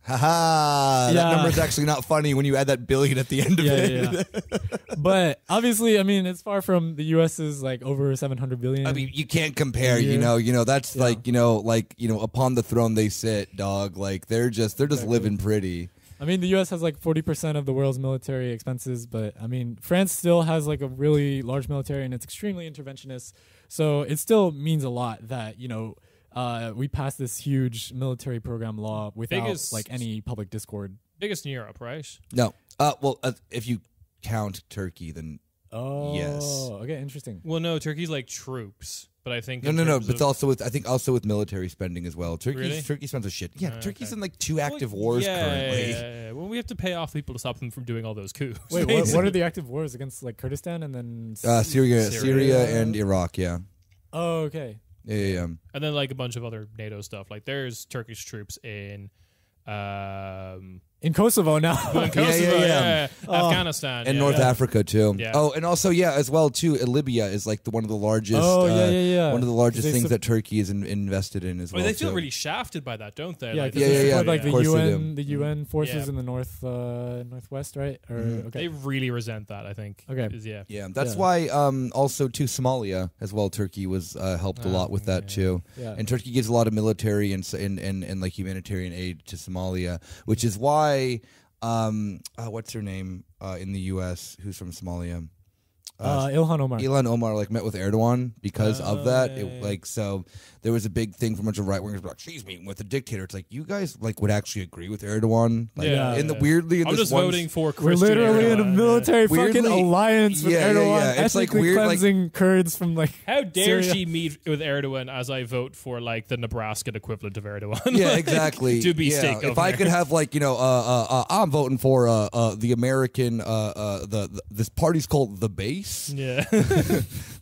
Haha, that number's actually not funny when you add that billion at the end of it. Yeah. But obviously, I mean, it's far from the US's over 700 billion. I mean, you can't compare, that's upon the throne they sit, dog. They're just living pretty. I mean, the U.S. has 40% of the world's military expenses, but I mean, France still has a really large military and it's extremely interventionist. So it still means a lot that, we passed this huge military program law without any public discord. Biggest in Europe, right? No. If you count Turkey, then yes. Okay, interesting. Well, no, Turkey's troops. But I think no. But it's also with military spending as well. Turkey spends a shit. Yeah, Turkey's in 2 active wars currently. Yeah. Well, we have to pay off people to stop them from doing all those coups. Wait, what are the active wars against Kurdistan and then Syria and Iraq? Yeah. Oh, okay. Yeah. And then a bunch of other NATO stuff. There's Turkish troops in Kosovo now. In Kosovo, Afghanistan. And North Africa, too. Yeah. Oh, and also, as well, too, Libya is one of the largest one of the largest things that Turkey is invested in as well. They feel really shafted by that, don't they? Yeah, the UN forces in the northwest, right? They really resent that, I think. Okay. Yeah, that's why also, too, Somalia as well, Turkey was helped a lot with that, too. Yeah. And Turkey gives a lot of military and humanitarian aid to Somalia, which is why what's her name in the U.S. who's from Somalia? Ilhan Omar. Ilhan Omar met with Erdogan because of that. So there was a big thing from a bunch of right wingers she's meeting with a dictator. It's you guys would actually agree with Erdogan. I'm just voting for We're Christian literally Erdogan. in a military fucking alliance with Erdogan. Yeah. It's ethnically cleansing Kurds from how dare Syria. she meet with Erdogan as I vote for the Nebraskan equivalent of Erdogan? Yeah, exactly. To be state governor. If I could have I'm voting for the American this party's called the Base. Yeah.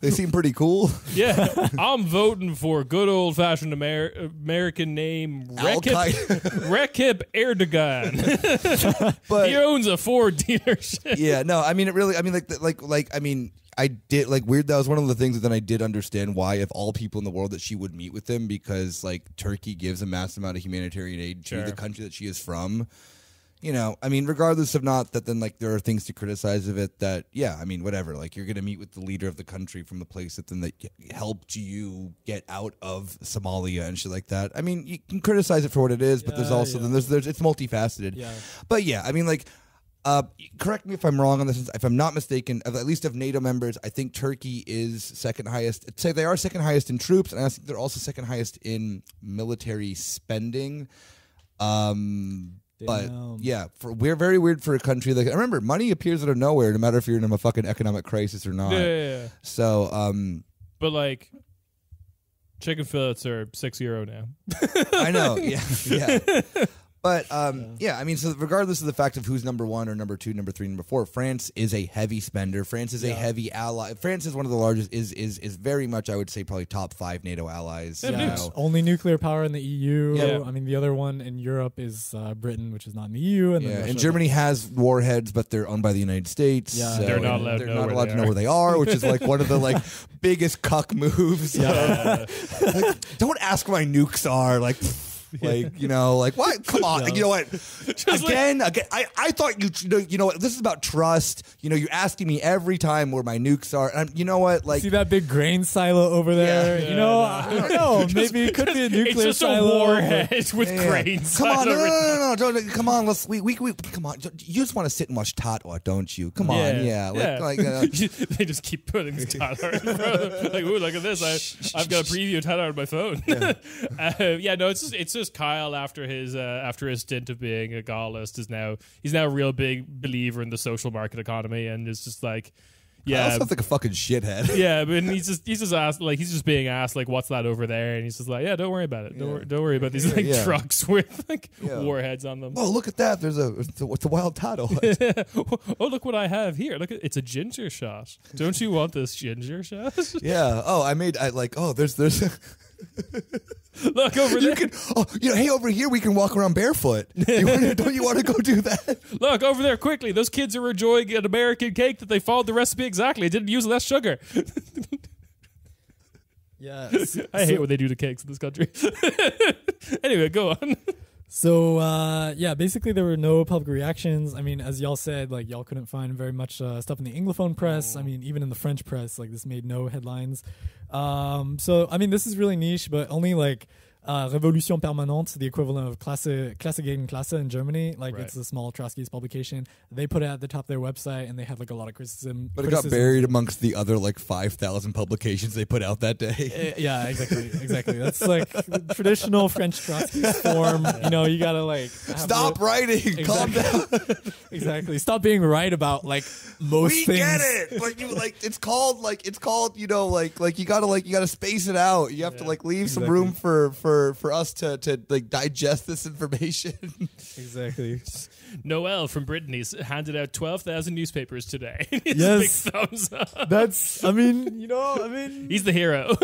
They seem pretty cool. Yeah. I'm voting for good old-fashioned American name Recep Erdogan. But he owns a Ford dealership. Yeah, no, I mean, it really, I mean, I did, weird, that was one of the things that then I did understand why, of all people in the world, that she would meet with him, because, Turkey gives a massive amount of humanitarian aid to the country that she is from. I mean, regardless of not that, then there are things to criticize of it that, I mean, whatever. You're going to meet with the leader of the country from the place that then that helped you get out of Somalia and shit like that. I mean, you can criticize it for what it is, but there's also then there's it's multifaceted. Yeah. But I mean, correct me if I'm wrong on this. If I'm not mistaken, at least of NATO members, I think Turkey is second highest. I'd say they are second highest in troops, and I think they're also second highest in military spending. But we're very weird for a country I remember money appears out of nowhere, no matter if you're in a fucking economic crisis or not. Yeah. So, but chicken fillets are €6 now. I know, yeah. But yeah, I mean, so regardless of the fact of who's number 1 or number 2, number 3, number 4, France is a heavy spender. France is a heavy ally. France is one of the largest. Is very much, I would say, probably top 5 NATO allies. Only nuclear power in the EU. Yeah. I mean, the other one in Europe is Britain, which is not in the EU. And then and Germany has warheads, but they're owned by the United States. Yeah. So They're not allowed to know where they are, which is like one of the biggest cuck moves. Yeah. Don't ask where my nukes are. What? Come on. Yeah. You know what? Again, I thought you know what? This is about trust. You know, you're asking me every time where my nukes are. And you know what? Like, see that big grain silo over there? Yeah. You know, I don't know. Maybe it could be a nuclear it's just silo. a warhead with grains. Come on, no. Don't, come on, we come on. You just want to sit and watch Tatwa, don't you? Come on, They just keep putting Tatar in front of them. Like, ooh, look at this. I've got a preview of Tatar on my phone. It's just Kyle after his stint of being a Gaullist he's now a real big believer in the social market economy, and it's just like, yeah, sounds like a fucking shithead. Yeah, but he's just asked, like, he's just being asked, like, what's that over there, and he's just like, yeah, don't worry about it. Don't worry about these trucks with warheads on them. Oh, look at that! It's a wild tattle. Oh, look what I have here. Look, it's a ginger shot. Don't you want this ginger shot? Yeah. Oh, there's. Look over there. Hey, over here we can walk around barefoot. Don't you want to go do that? Look over there quickly. Those kids are enjoying an American cake that they followed the recipe exactly. It didn't use less sugar. Yeah, I hate what they do to cakes in this country. Anyway, go on. So, basically there were no public reactions. I mean, as y'all said, like, y'all couldn't find very much stuff in the Anglophone press. I mean, even in the French press, like, this made no headlines. So, I mean, this is really niche, but only, like, Revolution Permanente, the equivalent of Klasse gegen Klasse in Germany. Like, It's a small Trotskyist publication. They put it at the top of their website, and they had, like, a lot of criticism. But it got buried amongst the other, 5,000 publications they put out that day. Yeah, exactly. That's, like, the traditional French Trotskyist form. You know, you gotta, stop writing. Exactly. Calm down. Exactly. Stop being right about, most we things. We get it. It's called, you gotta space it out. You have to, leave some room for us to digest this information. Exactly. Noel from Brittany handed out 12,000 newspapers today. Yes. Big thumbs up. That's, he's the hero.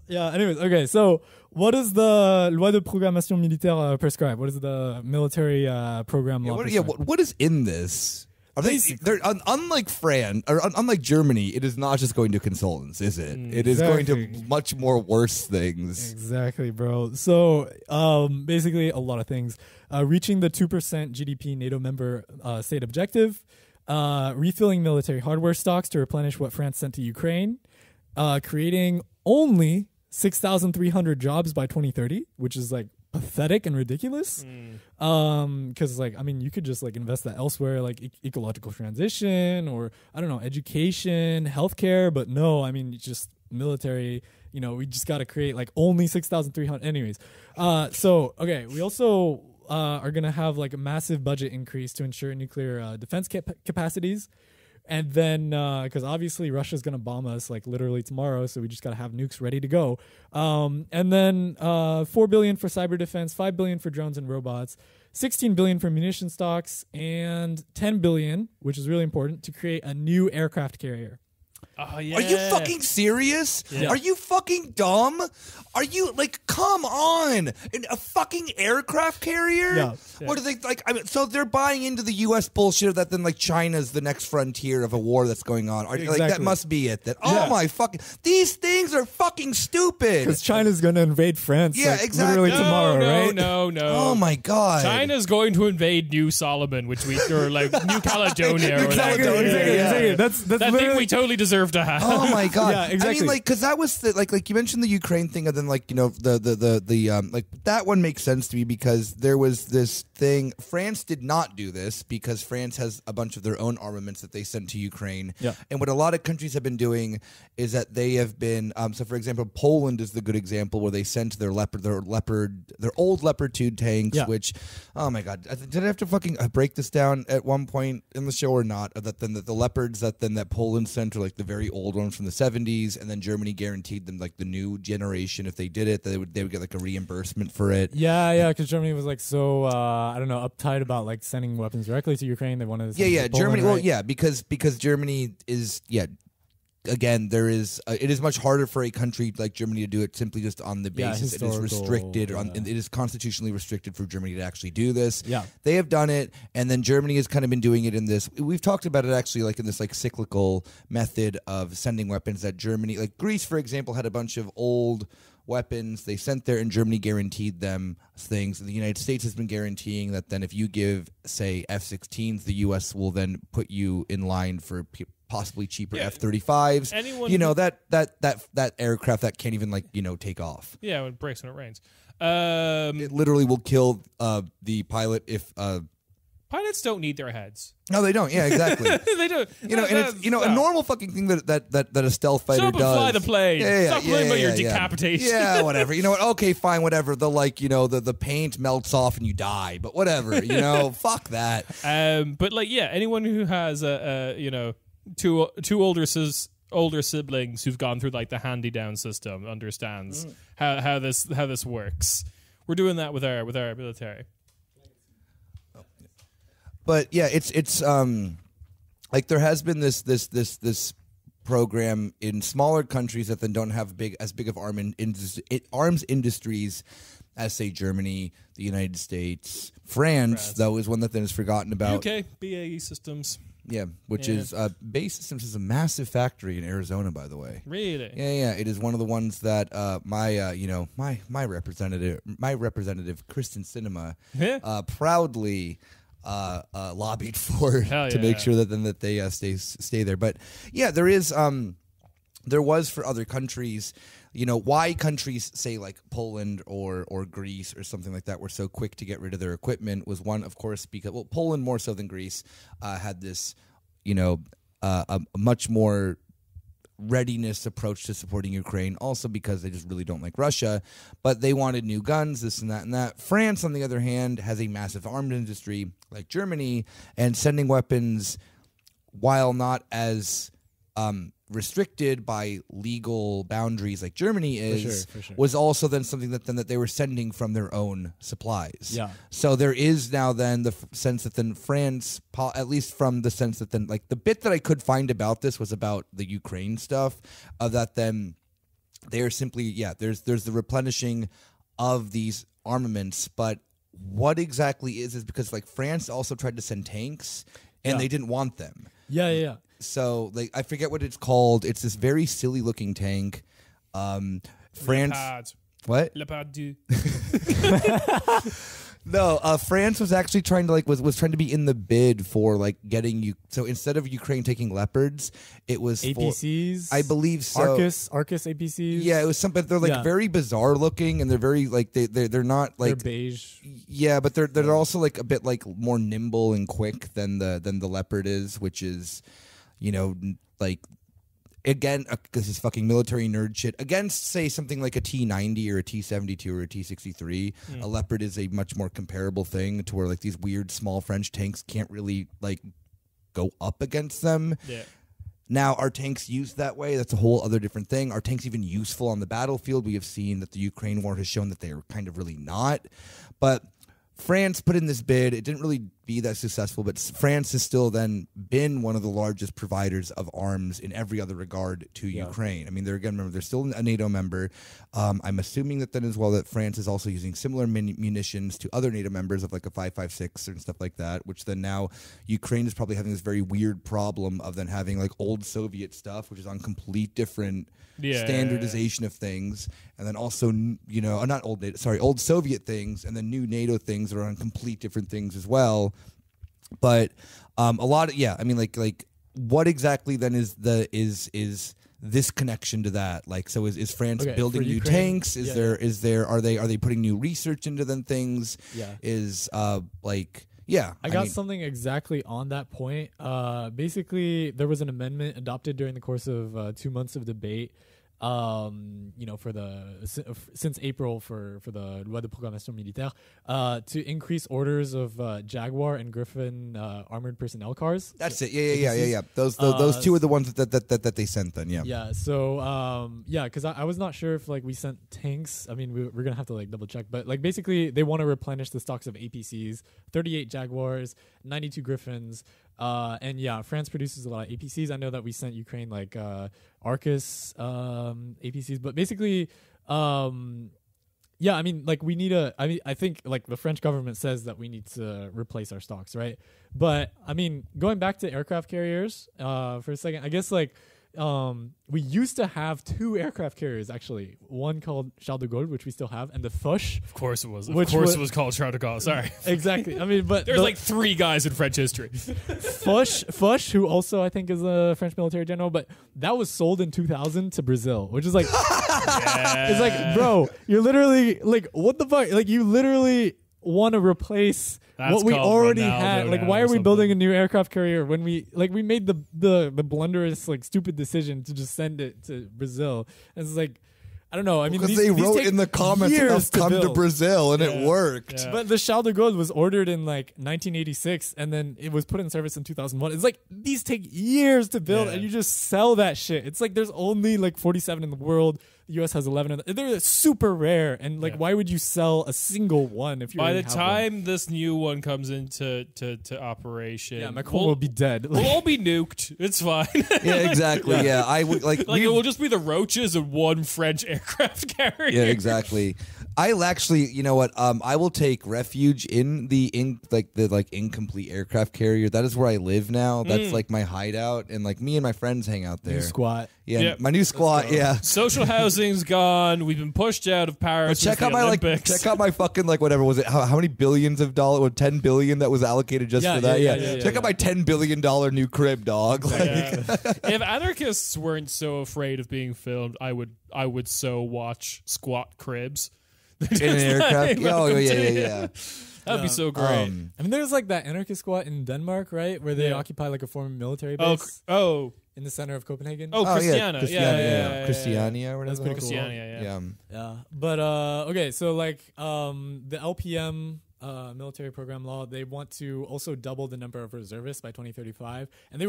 Yeah. Anyways, okay. So, what does the Loi de Programmation Militaire prescribe? What is the military program law? What is in this? They're unlike unlike Germany, it is not just going to consultants, is it? It is going to much more worse things. Exactly, bro. So, basically, a lot of things. Reaching the 2% GDP NATO member state objective, refilling military hardware stocks to replenish what France sent to Ukraine, creating only 6,300 jobs by 2030, which is pathetic and ridiculous. Because you could just invest that elsewhere, ecological transition, or I don't know, education, healthcare. But no, just military. We just got to create only 6,300. Anyways, we also are gonna have a massive budget increase to ensure nuclear defense capacities. And then, because obviously Russia's going to bomb us literally tomorrow, so we just got to have nukes ready to go. And then $4 billion for cyber defense, $5 billion for drones and robots, $16 billion for munition stocks, and $10 billion, which is really important, to create a new aircraft carrier. Oh, yeah. Are you fucking serious? Yeah. Are you fucking dumb? Are you come on? A fucking aircraft carrier? Yeah. What are they so they're buying into the US bullshit that then China's the next frontier of a war that's going on. Exactly. That must be it then. Oh my fucking, these things are fucking stupid. Because China's going to invade France exactly. literally tomorrow, right? No. Oh my god. China's going to invade New Solomon, New Caledonia or whatever. Exactly. That's that thing we totally deserve to have. Oh my god! Yeah, exactly. Because that was like you mentioned the Ukraine thing, and then the that one makes sense to me because there was this thing. France did not do this because France has a bunch of their own armaments that they sent to Ukraine. Yeah. And what a lot of countries have been doing is that they have been. So, for example, Poland is the good example where they sent their old Leopard 2 tanks. Yeah. Which, oh my god, did I have to fucking break this down at one point in the show or not? That the Leopards that Poland sent are the very old ones from the 70s, and then Germany guaranteed them like the new generation. If they did it, they would get like a reimbursement for it. Yeah, because Germany was like so I don't know, uptight about like sending weapons directly to Ukraine. They wanted to send it to Germany. Poland, right? Well, because Germany is Again, it is much harder for a country like Germany to do it simply just on the basis it is restricted. It is constitutionally restricted for Germany to actually do this. Yeah, they have done it, and then Germany has kind of been doing it in this. We've talked about it actually, like in this like cyclical method of sending weapons. That Germany, like Greece, for example, had a bunch of old weapons they sent there, and Germany guaranteed them things. And the United States has been guaranteeing that then if you give, say, F-16s, the U.S. will then put you in line for possibly cheaper F-35s. That aircraft that can't even take off. Yeah, it breaks when it rains. It literally will kill the pilot if. Pilots don't need their heads. No, they don't. Yeah, exactly. They do. A normal fucking thing that a stealth fighter Stop does. And fly the plane. Stop playing about your yeah. decapitation. Yeah, whatever. You know what? Okay, fine, whatever. The paint melts off and you die, but whatever. Fuck that. But anyone who has two older siblings who've gone through like the hand-down system understands how this works. We're doing that with our military. But yeah, it's like there has been this program in smaller countries that then don't have as big of arms industries as, say, Germany, the United States, France. Though is one that then is forgotten about. UK, BAE Systems. Yeah, which is BAE Systems is a massive factory in Arizona, by the way. Really? Yeah. It is one of the ones that my representative Kristen Sinema proudly lobbied for to make sure that they stay there. But yeah, there was for other countries. Why countries, say like Poland or Greece or something like that, were so quick to get rid of their equipment was one, of course, because Poland more so than Greece had this, a much more readiness approach to supporting Ukraine, also because they just really don't like Russia, but they wanted new guns, this and that and that. France, on the other hand, has a massive arms industry like Germany, and sending weapons, while not as restricted by legal boundaries like Germany is, for sure. was also then something that they were sending from their own supplies. Yeah. So there is now then the sense that then France, at least from the sense that then like the bit that I could find about this was about the Ukraine stuff, that then they are simply there's the replenishing of these armaments, but what exactly is because like France also tried to send tanks and they didn't want them. Yeah. So, like, I forget what it's called. It's this very silly looking tank. France. Leopard. What? Leopard 2. No, France was actually trying to was trying to be in the bid for like getting you. So instead of Ukraine taking Leopards, it was APCs. I believe so. Arcus APCs. Yeah, it was some, but they're like very bizarre looking, and they're very like they're not like they're beige. Yeah, but they're also like a bit like more nimble and quick than the Leopard is, which is, like. Again, this is fucking military nerd shit. Against, say, something like a T-90 or a T-72 or a T-63, a Leopard is a much more comparable thing to where, like, these weird small French tanks can't really, like, go up against them. Yeah. Now, are tanks used that way? That's a whole other different thing. Are tanks even useful on the battlefield? We have seen that the Ukraine war has shown that they are kind of really not. But France put in this bid. It didn't really be that successful, but France has still then been one of the largest providers of arms in every other regard to Ukraine. I mean, they're still a NATO member. I'm assuming that then as well that France is also using similar munitions to other NATO members of like a 5.56 and stuff like that, which then now Ukraine is probably having this very weird problem of then having like old Soviet stuff, which is on complete different standardization of things, and then also, not old NATO, old Soviet things, and then new NATO things that are on complete different things as well. But a lot of like what exactly then is this connection to that? Like, so is France building new tanks? Are they putting new research into them things? I got something exactly on that point. Basically, there was an amendment adopted during the course of 2 months of debate for since April for the Loi de Programmation Militaire, to increase orders of Jaguar and Griffin armored personnel cars. That's it. Yeah. Those two are the ones that they sent then. Yeah. Yeah. So because I was not sure if like we sent tanks. I mean, we're gonna have to like double check, but like basically they want to replenish the stocks of APCs, 38 Jaguars, 92 Griffins. And yeah, France produces a lot of APCs. I know that we sent Ukraine like Arcus APCs, but basically, I mean, like we need I think like the French government says that we need to replace our stocks, right? But I mean, going back to aircraft carriers for a second, I guess like we used to have 2 aircraft carriers actually. One called Charles de Gaulle, which we still have, and the Foch. Of course it was. Of course it was called Charles de Gaulle. Sorry. Exactly. I mean, but there's like 3 guys in French history. Foch, who also I think is a French military general, but that was sold in 2000 to Brazil, which is like, it's like, bro, you're literally like, what the fuck? Like, you literally want to replace what we already had. Like, why are we building a new aircraft carrier when we made the blunderous like stupid decision to just send it to Brazil? And it's like, I don't know. I mean, because they wrote in the comments that come to Brazil and it worked. Yeah. But the Charles de Gaulle was ordered in like 1986 and then it was put in service in 2001. It's like these take years to build and you just sell that shit. It's like there's only like 47 in the world. The US has 11. They're super rare. And like, why would you sell a single one if you by the time this new one comes into operation? Macron will be dead. We'll all be nuked. It's fine. Yeah, exactly. Yeah, I would like. It will just be the roaches and one French aircraft carrier. Yeah, exactly. I'll actually, you know what? I will take refuge in the incomplete aircraft carrier. That is where I live now. That's like my hideout, and like me and my friends hang out there. New squat. Yeah, my new squat. Yeah, social housing's gone. We've been pushed out of Paris. Check out my Olympics. check out my fucking like whatever was it? How many billions of dollars? What, 10 billion that was allocated just for that? Check out my $10 billion new crib, dog. If anarchists weren't so afraid of being filmed, I would so watch squat cribs. In an aircraft. Yeah. That'd be so great. I mean, there's like that anarchist squat in Denmark, right, where they occupy like a former military base. In the center of Copenhagen. Christiania. Christiania or whatever. That's pretty cool. Christiania, yeah. But okay, so like the LPM military program law, they want to also double the number of reservists by 2035, and they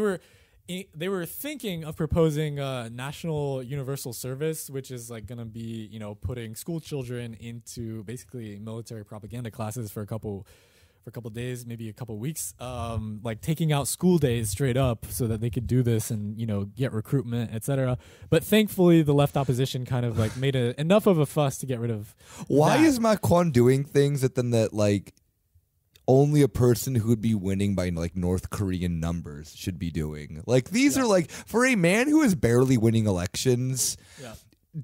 were thinking of proposing national universal service, which is like going to be, putting school children into basically military propaganda classes for a couple days, maybe a couple weeks, like taking out school days straight up so that they could do this and, get recruitment, etc. But thankfully the left opposition kind of like made enough of a fuss to get rid of Why is Macron doing things that like only a person who would be winning by like North Korean numbers should be doing? Like these are like, for a man who is barely winning elections,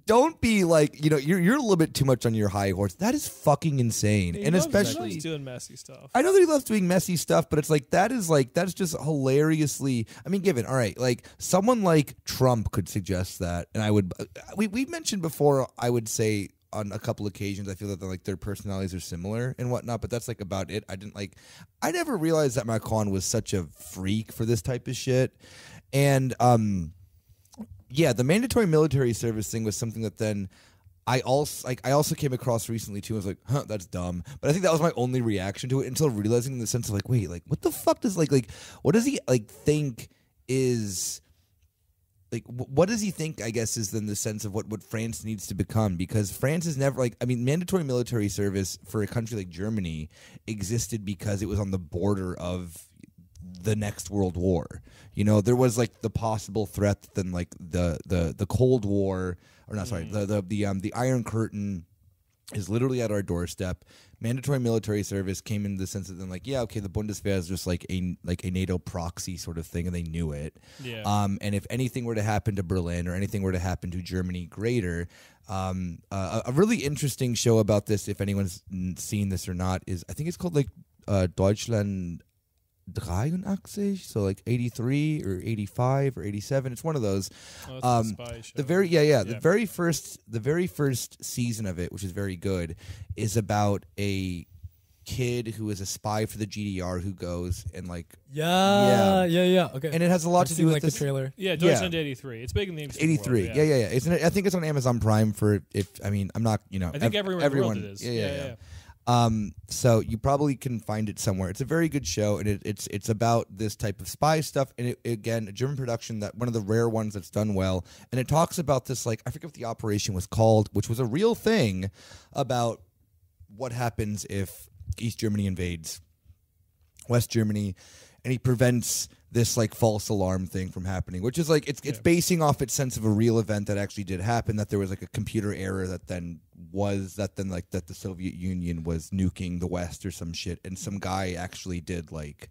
don't be like, you're a little bit too much on your high horse. That is fucking insane. He and loves especially doing messy stuff. I know that he loves doing messy stuff, but it's like that's just hilariously, I mean, given, all right, like someone like Trump could suggest that, and I would we've mentioned before, I would say on a couple occasions I feel that like their personalities are similar and whatnot, but that's like about it. I never realized that Macron was such a freak for this type of shit. And the mandatory military service thing was something that then I also came across recently too. I was like, huh, that's dumb. But I think that was my only reaction to it until realizing in the sense of like, wait, like what the fuck does like what does he like think is like what does he think, I guess, is then the sense of what France needs to become? Because France is never like, I mean, mandatory military service for a country like Germany existed because it was on the border of the next world war. There was like the possible threat that then like the Cold War, or not, sorry, the Iron Curtain is literally at our doorstep. Mandatory military service came in the sense that then like, yeah, okay, the Bundeswehr is just like a NATO proxy sort of thing, and they knew it. Yeah. And if anything were to happen to Berlin or anything were to happen to Germany greater, a really interesting show about this, if anyone's seen this or not, is I think it's called like Deutschland 83, so like 83 or 85 or 87. It's one of those. Oh, it's a spy show. The very first season of it, which is very good, is about a kid who is a spy for the GDR who goes and like Yeah. Okay. and it has a lot I've to seen, do with like this. the trailer. Yeah, Deutschland 83. It's big in the It's 83. Yeah. Isn't it? I think it's on Amazon Prime for if I mean I'm not I think everyone in the world it is. Yeah. So you probably can find it somewhere. It's a very good show, and it's about this type of spy stuff. And again, a German production, that one of the rare ones that's done well. And it talks about this, like, I forget what the operation was called, which was a real thing about what happens if East Germany invades West Germany, and he prevents this like false alarm thing from happening, which is like it's basing off its sense of a real event that actually did happen, that there was like a computer error that then the Soviet Union was nuking the West or some shit, and some guy actually did like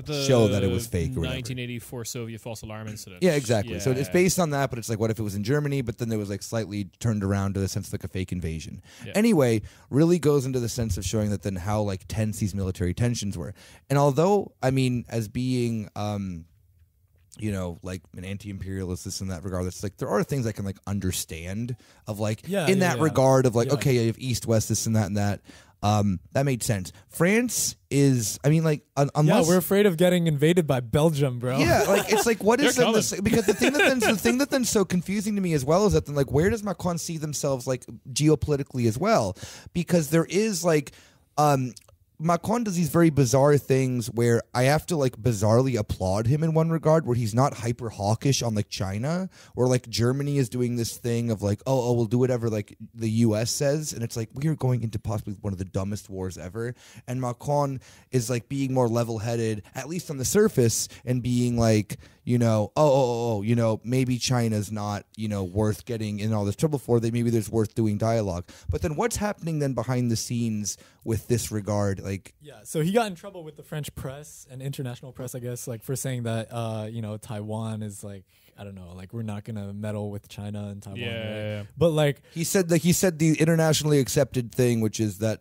show that it was fake or whatever. 1984 Soviet false alarm incident. Yeah, exactly. Yeah. So it's based on that, but it's like, what if it was in Germany, but then there was like slightly turned around to the sense of like a fake invasion. Yeah. Anyway, really goes into the sense of showing that then how like tense these military tensions were. And although, I mean, as being, like an anti-imperialist, this and that regard, it's like there are things I can like understand of like in that regard of like, okay, you have East, West, this and that. That made sense. France is, I mean, like, unless we're afraid of getting invaded by Belgium, bro. Yeah, like it's like what is then because the thing that then's so confusing to me as well is that then like where does Macron see themselves like geopolitically as well? Because there is like Macron does these very bizarre things where I have to like bizarrely applaud him in one regard, where he's not hyper hawkish on like China, or like Germany is doing this thing of like, oh, we'll do whatever like the US says, and it's like we are going into possibly one of the dumbest wars ever, and Macron is like being more level headed, at least on the surface, and being like, maybe China's not, worth getting in all this trouble for. Maybe there's worth doing dialogue. But then what's happening then behind the scenes with this regard? Like, so he got in trouble with the French press and international press, I guess, like for saying that, Taiwan is like, I don't know, like we're not gonna meddle with China and Taiwan. Yeah. But like he said the internationally accepted thing, which is that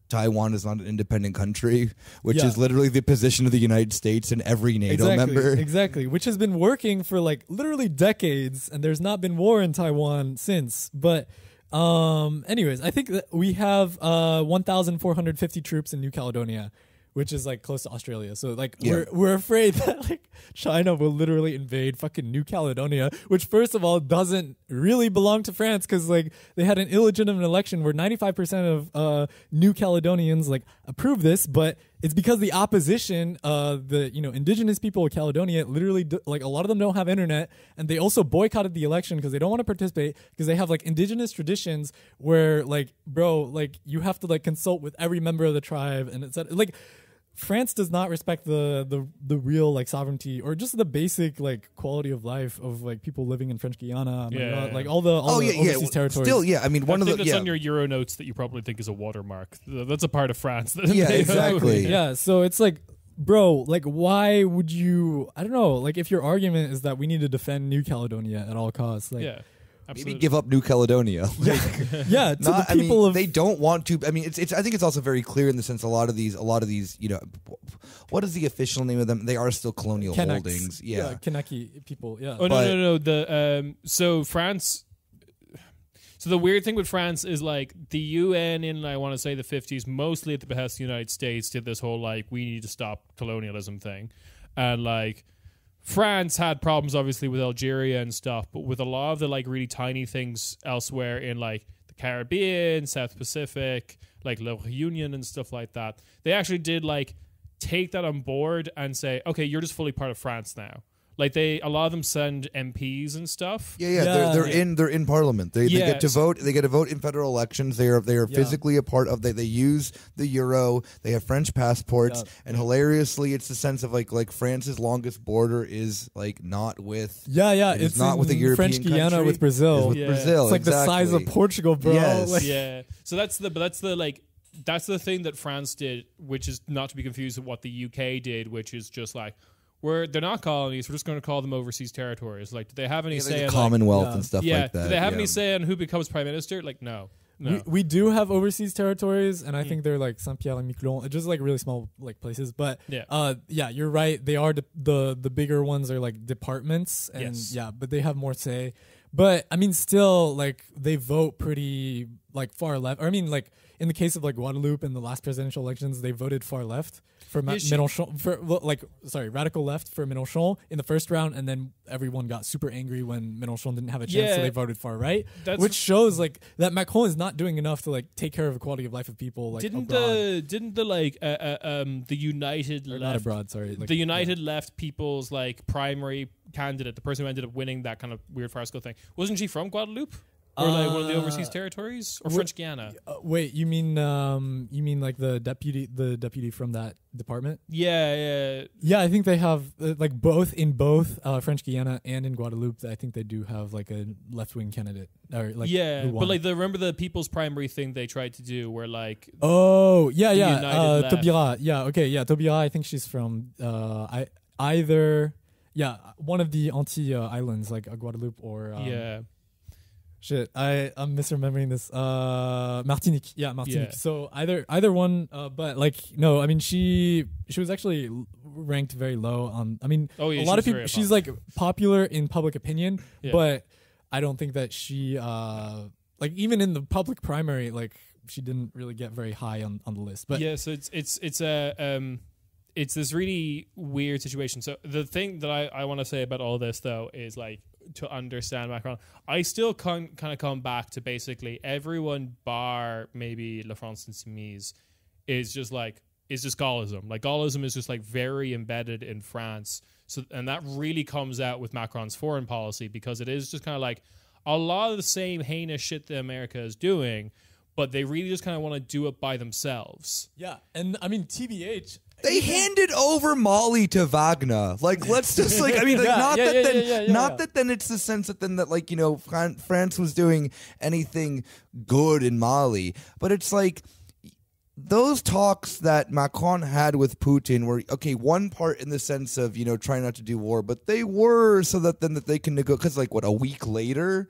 Taiwan is not an independent country, which is literally the position of the United States and every NATO member. Exactly, which has been working for like literally decades, and there's not been war in Taiwan since. But anyways, I think that we have 1,450 troops in New Caledonia, which is like close to Australia. So like we're afraid that like China will literally invade fucking New Caledonia, which first of all doesn't really belong to France, because like they had an illegitimate election where 95% of New Caledonians like approve this, but it's because the opposition, the indigenous people of Caledonia, literally like a lot of them don't have internet, and they also boycotted the election because they don't want to participate because they have like indigenous traditions where like, bro, like you have to like consult with every member of the tribe, and it's like France does not respect the real like sovereignty or just the basic like quality of life of like people living in French Guiana, like all the overseas territories. Still, I mean, one of the that's on your Euro notes that you probably think is a watermark. That's a part of France. Yeah, exactly. Yeah, so it's like, bro, like why would you? I don't know. Like if your argument is that we need to defend New Caledonia at all costs, like maybe give up New Caledonia. They don't want to. I mean, it's. I think it's also very clear in the sense a lot of these, what is the official name of them? They are still colonial holdings. Yeah, Kanaki people. Yeah. Oh no. So France. So the weird thing with France is like the UN in, I want to say, the 50s, mostly at the behest of the United States, did this whole like we need to stop colonialism thing, and like France had problems obviously with Algeria and stuff, but with a lot of the like really tiny things elsewhere in like the Caribbean, South Pacific, like La Réunion and stuff like that, they actually did like take that on board and say, okay, you're just fully part of France now. Like a lot of them send MPs and stuff. They're in Parliament. They get to vote. They get to vote in federal elections. They are physically a part of. They use the euro. They have French passports, and hilariously, it's the sense of like France's longest border is like not with. It's not with a European French Guiana country. with Brazil. It's with Brazil. It's like the size of Portugal, bro. Yes. Like, So that's the thing that France did, which is not to be confused with what the UK did, which is just like, they're not colonies, we're just going to call them overseas territories. Like, do they have any say in Commonwealth and stuff like that? Do they have any say on who becomes prime minister? Like, no. We do have overseas territories, and I think they're like Saint-Pierre and Miquelon, just like really small like places. But you're right. They are the bigger ones are like departments, and but they have more say. But I mean, still, like they vote pretty like far left. Or I mean, like in the case of like Guadeloupe in the last presidential elections, they voted far left for Mélenchon, radical left for Mélenchon in the first round, and then everyone got super angry when Mélenchon didn't have a chance, so they voted far right, which shows like that Macron is not doing enough to like take care of the quality of life of people. Like the United or left, not abroad, sorry, like, the United left people's like primary candidate, the person who ended up winning that kind of weird farcical thing, wasn't she from Guadeloupe? Or like one of the overseas territories, or French Guiana? Wait, you mean like the deputy from that department? Yeah. I think they have like both French Guiana and in Guadeloupe. I think they do have like a left wing candidate. Or like but like remember the people's primary thing they tried to do, where like Taubira, Taubira. I think she's from one of the Antilles islands, like Guadeloupe or Shit, I'm misremembering this. Martinique. Yeah, Martinique. Yeah. So either one, but like no, I mean she was actually ranked very low on. I mean, a lot of people. She's like popular in public opinion, but I don't think that she like even in the public primary, like she didn't really get very high on the list. But yeah, so it's this really weird situation. So the thing that I want to say about all this though is like, to understand Macron, I still kind of come back to basically everyone bar maybe La France Insoumise is just Gaullism. Like Gaullism is just like very embedded in France. So, and that really comes out with Macron's foreign policy, because it is just kind of like a lot of the same heinous shit that America is doing, but they really just kind of want to do it by themselves. Yeah, and I mean, TBH. They handed over Mali to Wagner. Like, let's just like, I mean, like, not that then it's the sense that then that like, you know, France was doing anything good in Mali, but it's like those talks that Macron had with Putin were, okay, one part in the sense of, you know, trying not to do war, but they were so that then that they can negotiate, because like, what, a week later,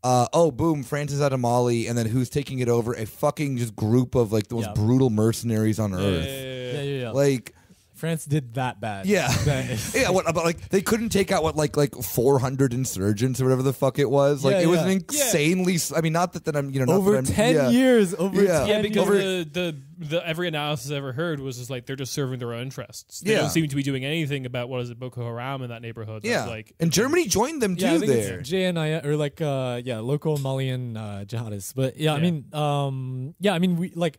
boom, France is out of Mali, and then who's taking it over? A fucking just group of like the most brutal mercenaries on earth. Yeah. Like France did that bad. Yeah. What about like they couldn't take out what like 400 insurgents or whatever the fuck it was. Like it was an insanely. I mean, not that I'm not over that I'm, 10 years. Over 10 because the every analysis I ever heard was just like they're just serving their own interests. They don't seem to be doing anything about what is it, Boko Haram in that neighborhood. Yeah, like, and Germany joined them too. I think there, it's JNI or like local Malian jihadists. But I mean we like.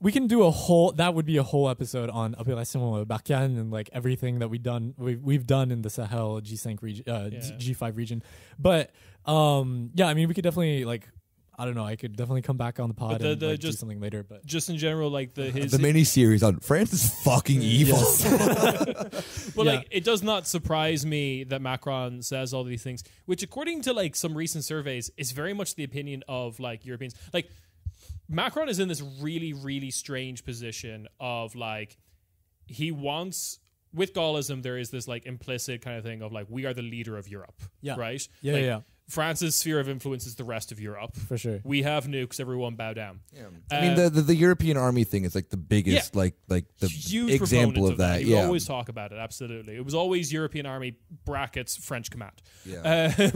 We can do that would be a whole episode on Opération Barkhane and like everything that we've done in the Sahel G5 region, G5 region. But I mean, we could definitely like, I don't know, I could definitely come back on the pod and do something later. But just in general, like the mini series on France is fucking evil. But like, it does not surprise me that Macron says all these things, which according to like some recent surveys is very much the opinion of like Europeans. Like, Macron is in this really, really strange position of like, he wants, with Gaullism, there is this like implicit kind of thing of like, we are the leader of Europe, right? Yeah. France's sphere of influence is the rest of Europe. For sure. We have nukes, everyone bow down. Yeah. I mean, the European army thing is like the biggest, like the huge example of that. You always talk about it, absolutely. It was always European army brackets French command,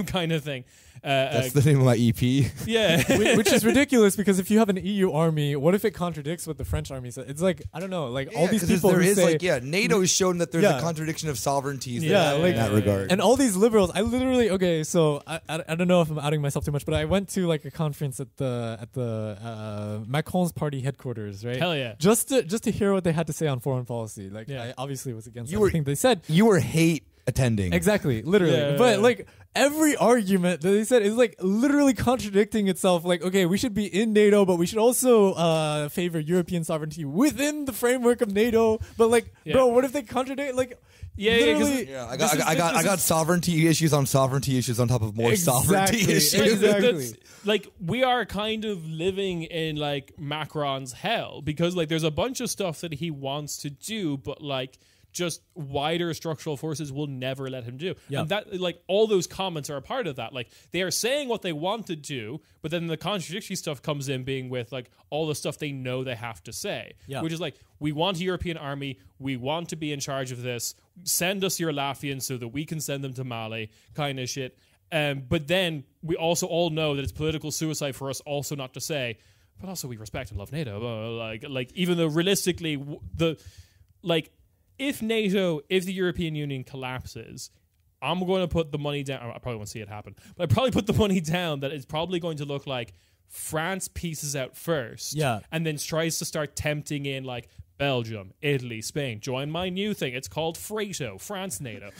kind of thing. That's the name of my EP. Yeah. Which is ridiculous, because if you have an EU army, what if it contradicts what the French army says? It's like, I don't know, like all these people who say... NATO has shown that there's a contradiction of sovereignties in that regard. And all these liberals, I literally, so I don't know if I'm outing myself too much, but I went to like a conference at the Macron's party headquarters, right? Hell yeah. Just to hear what they had to say on foreign policy. Like, I obviously was against everything they said. You were hate attending. Exactly, literally. But like every argument that they said is like literally contradicting itself. Like, okay, we should be in NATO, but we should also favor European sovereignty within the framework of NATO. But like, bro, what if they contradict? Like, I got sovereignty issues on sovereignty issues on top of more sovereignty issues. Exactly. Like, we are kind of living in like Macron's hell, because like there's a bunch of stuff that he wants to do, but like just wider structural forces will never let him do. And that, like, all those comments are a part of that. Like, they are saying what they want to do, but then the contradictory stuff comes in being with like all the stuff they know they have to say, which is like, we want a European army, we want to be in charge of this, send us your Latvians so that we can send them to Mali, kind of shit. But then we also all know that it's political suicide for us also not to say, but also we respect and love NATO. Like even though realistically, if the European Union collapses, I'm going to put the money down. I probably won't see it happen, but I probably put the money down that it's probably going to look like France pieces out first, and then tries to start tempting in like Belgium, Italy, Spain. Join my new thing. It's called Freto, France NATO.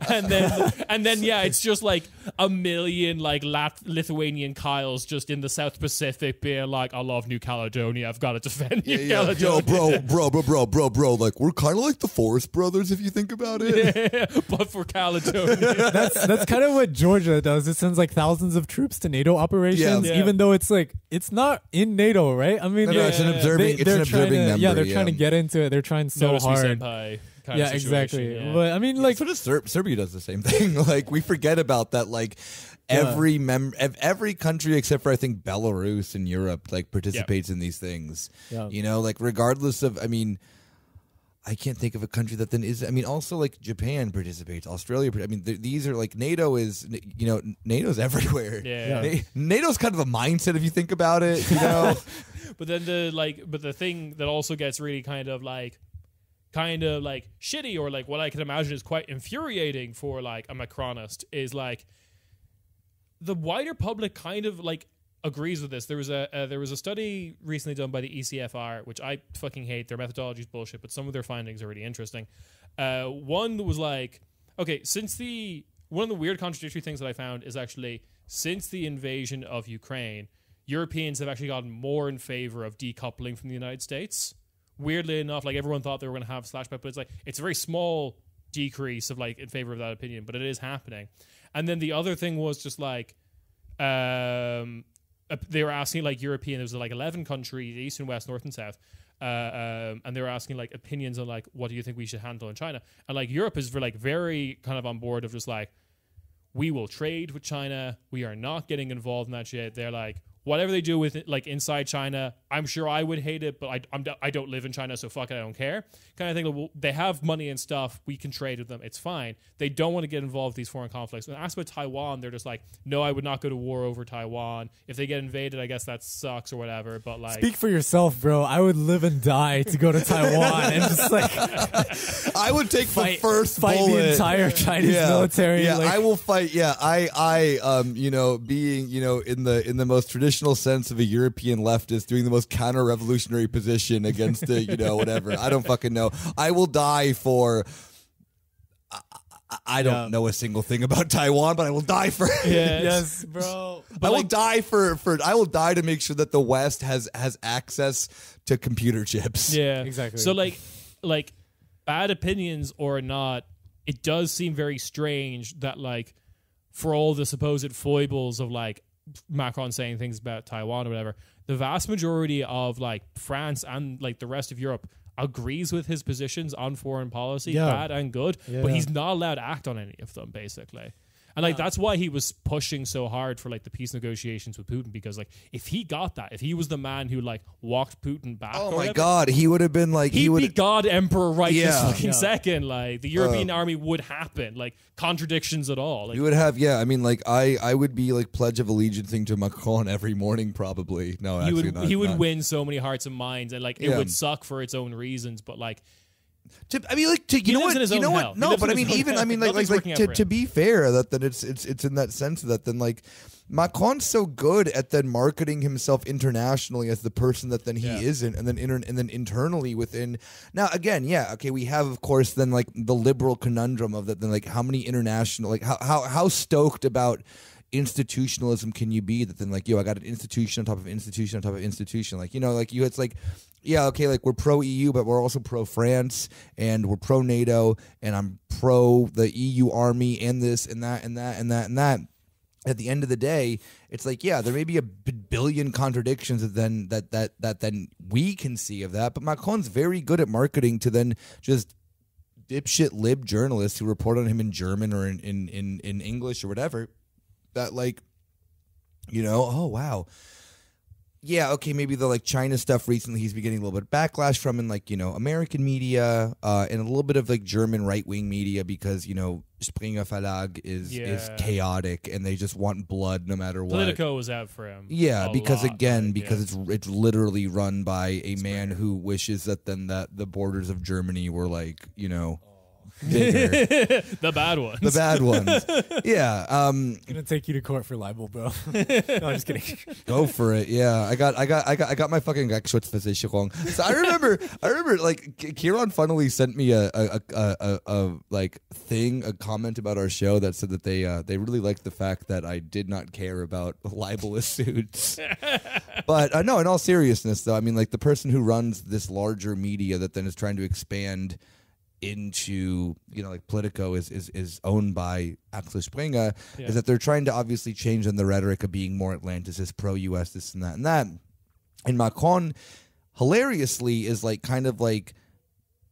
And then it's just like a million like Lithuanian Kyles just in the South Pacific being like, I love New Caledonia. I've got to defend New Caledonia. Yo, bro. Like we're kind of like the Forest Brothers if you think about it. Yeah, but for Caledonia. That's kind of what Georgia does. It sends like thousands of troops to NATO operations, even though it's like it's not in NATO, right? I mean, it's an observing member. Yeah, they're trying to get into it. They're trying so hard. Senpai exactly. Yeah. But I mean, like, sort of Serbia does the same thing. Like we forget about that. Like every country except for I think Belarus in Europe like participates in these things. Yeah. You know, like regardless of. I mean, I can't think of a country that then is. I mean, also like Japan participates, Australia. I mean, these are like NATO is. You know, NATO's everywhere. NATO's kind of a mindset if you think about it. You know. But then the thing that also gets really kind of like shitty or like what I can imagine is quite infuriating for like a Macronist is like the wider public kind of like agrees with this. There was a study recently done by the ECFR, which I fucking hate. Their methodology is bullshit, but some of their findings are really interesting. One was like, okay, one of the weird contradictory things that I found is actually since the invasion of Ukraine, Europeans have actually gotten more in favor of decoupling from the United States. Weirdly enough, like everyone thought they were going to have slashback, but it's a very small decrease of like in favor of that opinion, but it is happening. And then the other thing was just like they were asking like European, there was like 11 countries, East and West, North and South, and they were asking like opinions on like what do you think we should handle in China, and like Europe is very kind of on board of just like we will trade with China, we are not getting involved in that shit. They're like, whatever they do with it, like inside China, I'm sure I would hate it, but I don't live in China, so fuck it, I don't care. Kind of thing. Like, well, they have money and stuff. We can trade with them. It's fine. They don't want to get involved in these foreign conflicts. When asked about Taiwan, they're just like, no, I would not go to war over Taiwan. If they get invaded, I guess that sucks or whatever. But like, speak for yourself, bro. I would live and die to go to Taiwan and just like I would take the first fight bullet. the entire Chinese military. Yeah, like, I will fight. Yeah, I you know, being you know in the most traditional sense of a European leftist doing the most counter-revolutionary position against the, you know, whatever. I don't fucking know. I will die for... I don't know a single thing about Taiwan, but I will die for it. Yes, bro. I will die for I will die to make sure that the West has access to computer chips. Yeah, exactly. So like bad opinions or not, it does seem very strange that like for all the supposed foibles of like Macron saying things about Taiwan or whatever, the vast majority of like France and like the rest of Europe agrees with his positions on foreign policy, bad and good, but he's not allowed to act on any of them basically. And like that's why he was pushing so hard for like the peace negotiations with Putin, because like if he got that, if he was the man who like walked Putin back, oh my god, he would have been like he'd be God Emperor right this fucking Yeah. second. Like the European army would happen, like contradictions at all. Like, you would have, I mean, like I would be like Pledge of Allegiancing to Macron every morning, probably. No, actually, he would not. win so many hearts and minds, and like it would suck for its own reasons, but like. I mean, like, you know lives what? in his You own know hell. what? He No, lives but in I his mean, own even hell. I mean, Nothing's working out for to him. be fair, that then it's in that sense that then like Macron's so good at then marketing himself internationally as the person that then he isn't, and then internally within. Now again, we have of course then like the liberal conundrum of that. Then like how many international, like how stoked about institutionalism can you be that then like, I got an institution on top of institution on top of institution, like, you know, like it's like, like we're pro EU, but we're also pro France, and we're pro NATO, and I'm pro the EU army, and this and that and that and that and that. At the end of the day, it's like, there may be a billion contradictions that then we can see of that, but Macron's very good at marketing to then just dipshit lib journalists who report on him in German or in English or whatever. That like, oh wow, yeah, okay, maybe the like China stuff recently he's been getting a little bit of backlash from in like, American media and a little bit of like German right-wing media because, Springer Verlag is chaotic and they just want blood no matter what. Politico was out for him. Yeah, because because it's literally run by a man who wishes that the borders of Germany were like, bigger. The bad ones. The bad ones. Yeah. Gonna take you to court for libel, bro. No, I'm just kidding. Go for it. Yeah. I got my fucking Rechtsschutzversicherung. So I remember like Kieran funnily sent me a comment about our show that said that they really liked the fact that I did not care about libelous suits. But no, in all seriousness though, I mean like the person who runs this larger media that then is trying to expand into like Politico is owned by Axel Springer, is that they're trying to obviously change in the rhetoric of being more Atlanticist, pro-US, this and that. And Macron, hilariously, is like kind of like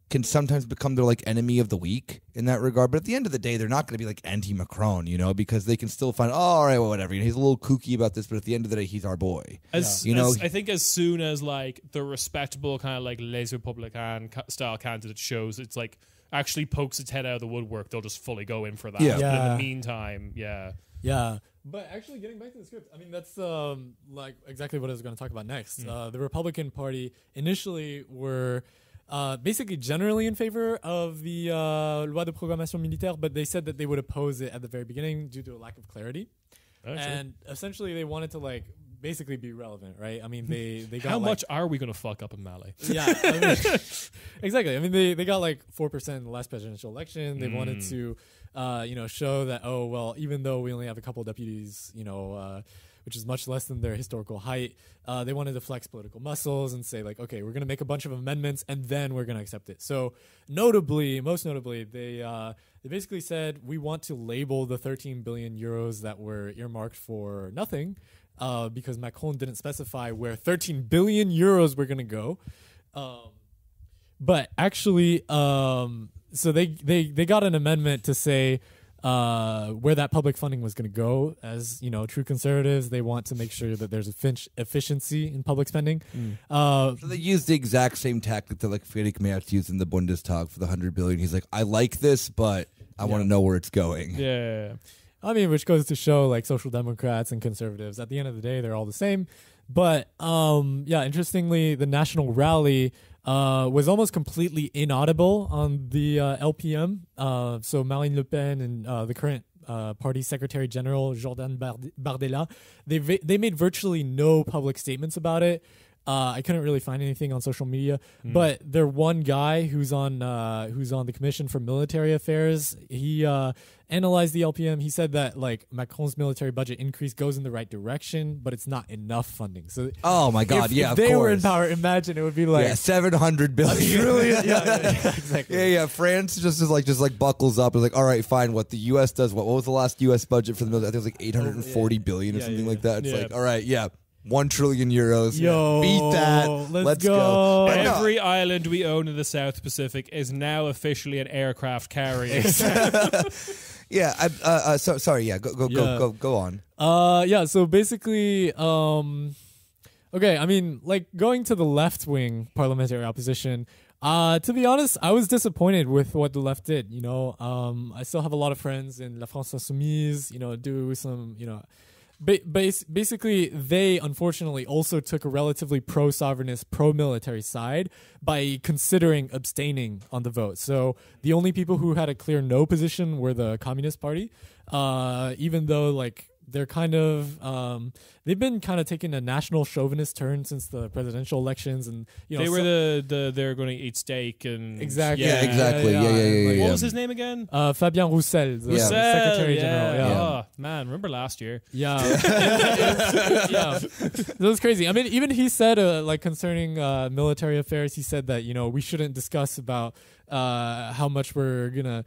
can sometimes become their like enemy of the week in that regard. But at the end of the day, they're not going to be like anti-Macron, because they can still find, all right, well, whatever. He's a little kooky about this, but at the end of the day, he's our boy. I think as soon as like the respectable kind of like Les Républicains style candidate shows, it's like actually pokes its head out of the woodwork, they'll just fully go in for that. Yeah. But in the meantime, Yeah. But actually, getting back to the script, I mean, that's like exactly what I was going to talk about next. The Republican Party initially were basically generally in favor of the Loi de Programmation Militaire, but they said that they would oppose it at the very beginning due to a lack of clarity. And essentially, they wanted to like basically be relevant, right? I mean, they got how much are we going to fuck up in Mali? Yeah, I mean, exactly. I mean, they got like 4% in the last presidential election. They wanted to, show that even though we only have a couple of deputies, which is much less than their historical height, they wanted to flex political muscles and say like, okay, we're going to make a bunch of amendments and then we're going to accept it. So most notably, they basically said we want to label the 13 billion euros that were earmarked for nothing. Because Macron didn't specify where 13 billion euros were going to go. But actually, so they got an amendment to say where that public funding was going to go. As true conservatives, they want to make sure that there's efficiency in public spending. So they used the exact same tactic that like Friedrich Merz used in the Bundestag for the 100 billion. He's like, I like this, but I want to know where it's going. Yeah. I mean, which goes to show like social democrats and conservatives, at the end of the day, they're all the same. But interestingly, the National Rally was almost completely inaudible on the LPM. So Marine Le Pen and the current party secretary general, Jordan Bardella, they made virtually no public statements about it. I couldn't really find anything on social media, but their one guy who's on the Commission for Military Affairs, he analyzed the LPM. He said that like Macron's military budget increase goes in the right direction, but it's not enough funding. So, oh my God, if they were in power, imagine it would be like 700 billion. Exactly. Yeah. France just buckles up. It's like, all right, fine. What the U.S. does? What was the last U.S. budget for the military? I think it was like 840 billion or something like that. It's like, all right, 1 trillion euros. Yo, beat that. Let's go. Every island we own in the South Pacific is now officially an aircraft carrier. Yeah. Sorry. Yeah. Go on. So basically, okay. I mean, like going to the left wing parliamentary opposition. To be honest, I was disappointed with what the left did. I still have a lot of friends in La France Insoumise. Do some. Basically, they unfortunately also took a relatively pro-sovereignist, pro-military side by considering abstaining on the vote. So the only people who had a clear no position were the Communist Party, even though like they're kind of they've been kind of taking a national chauvinist turn since the presidential elections, and they were they're going to eat steak and exactly What was his name again? Fabien Roussel, the Secretary General. Oh man, remember last year? Yeah, that was crazy. I mean, even he said like concerning military affairs, he said that we shouldn't discuss about how much we're gonna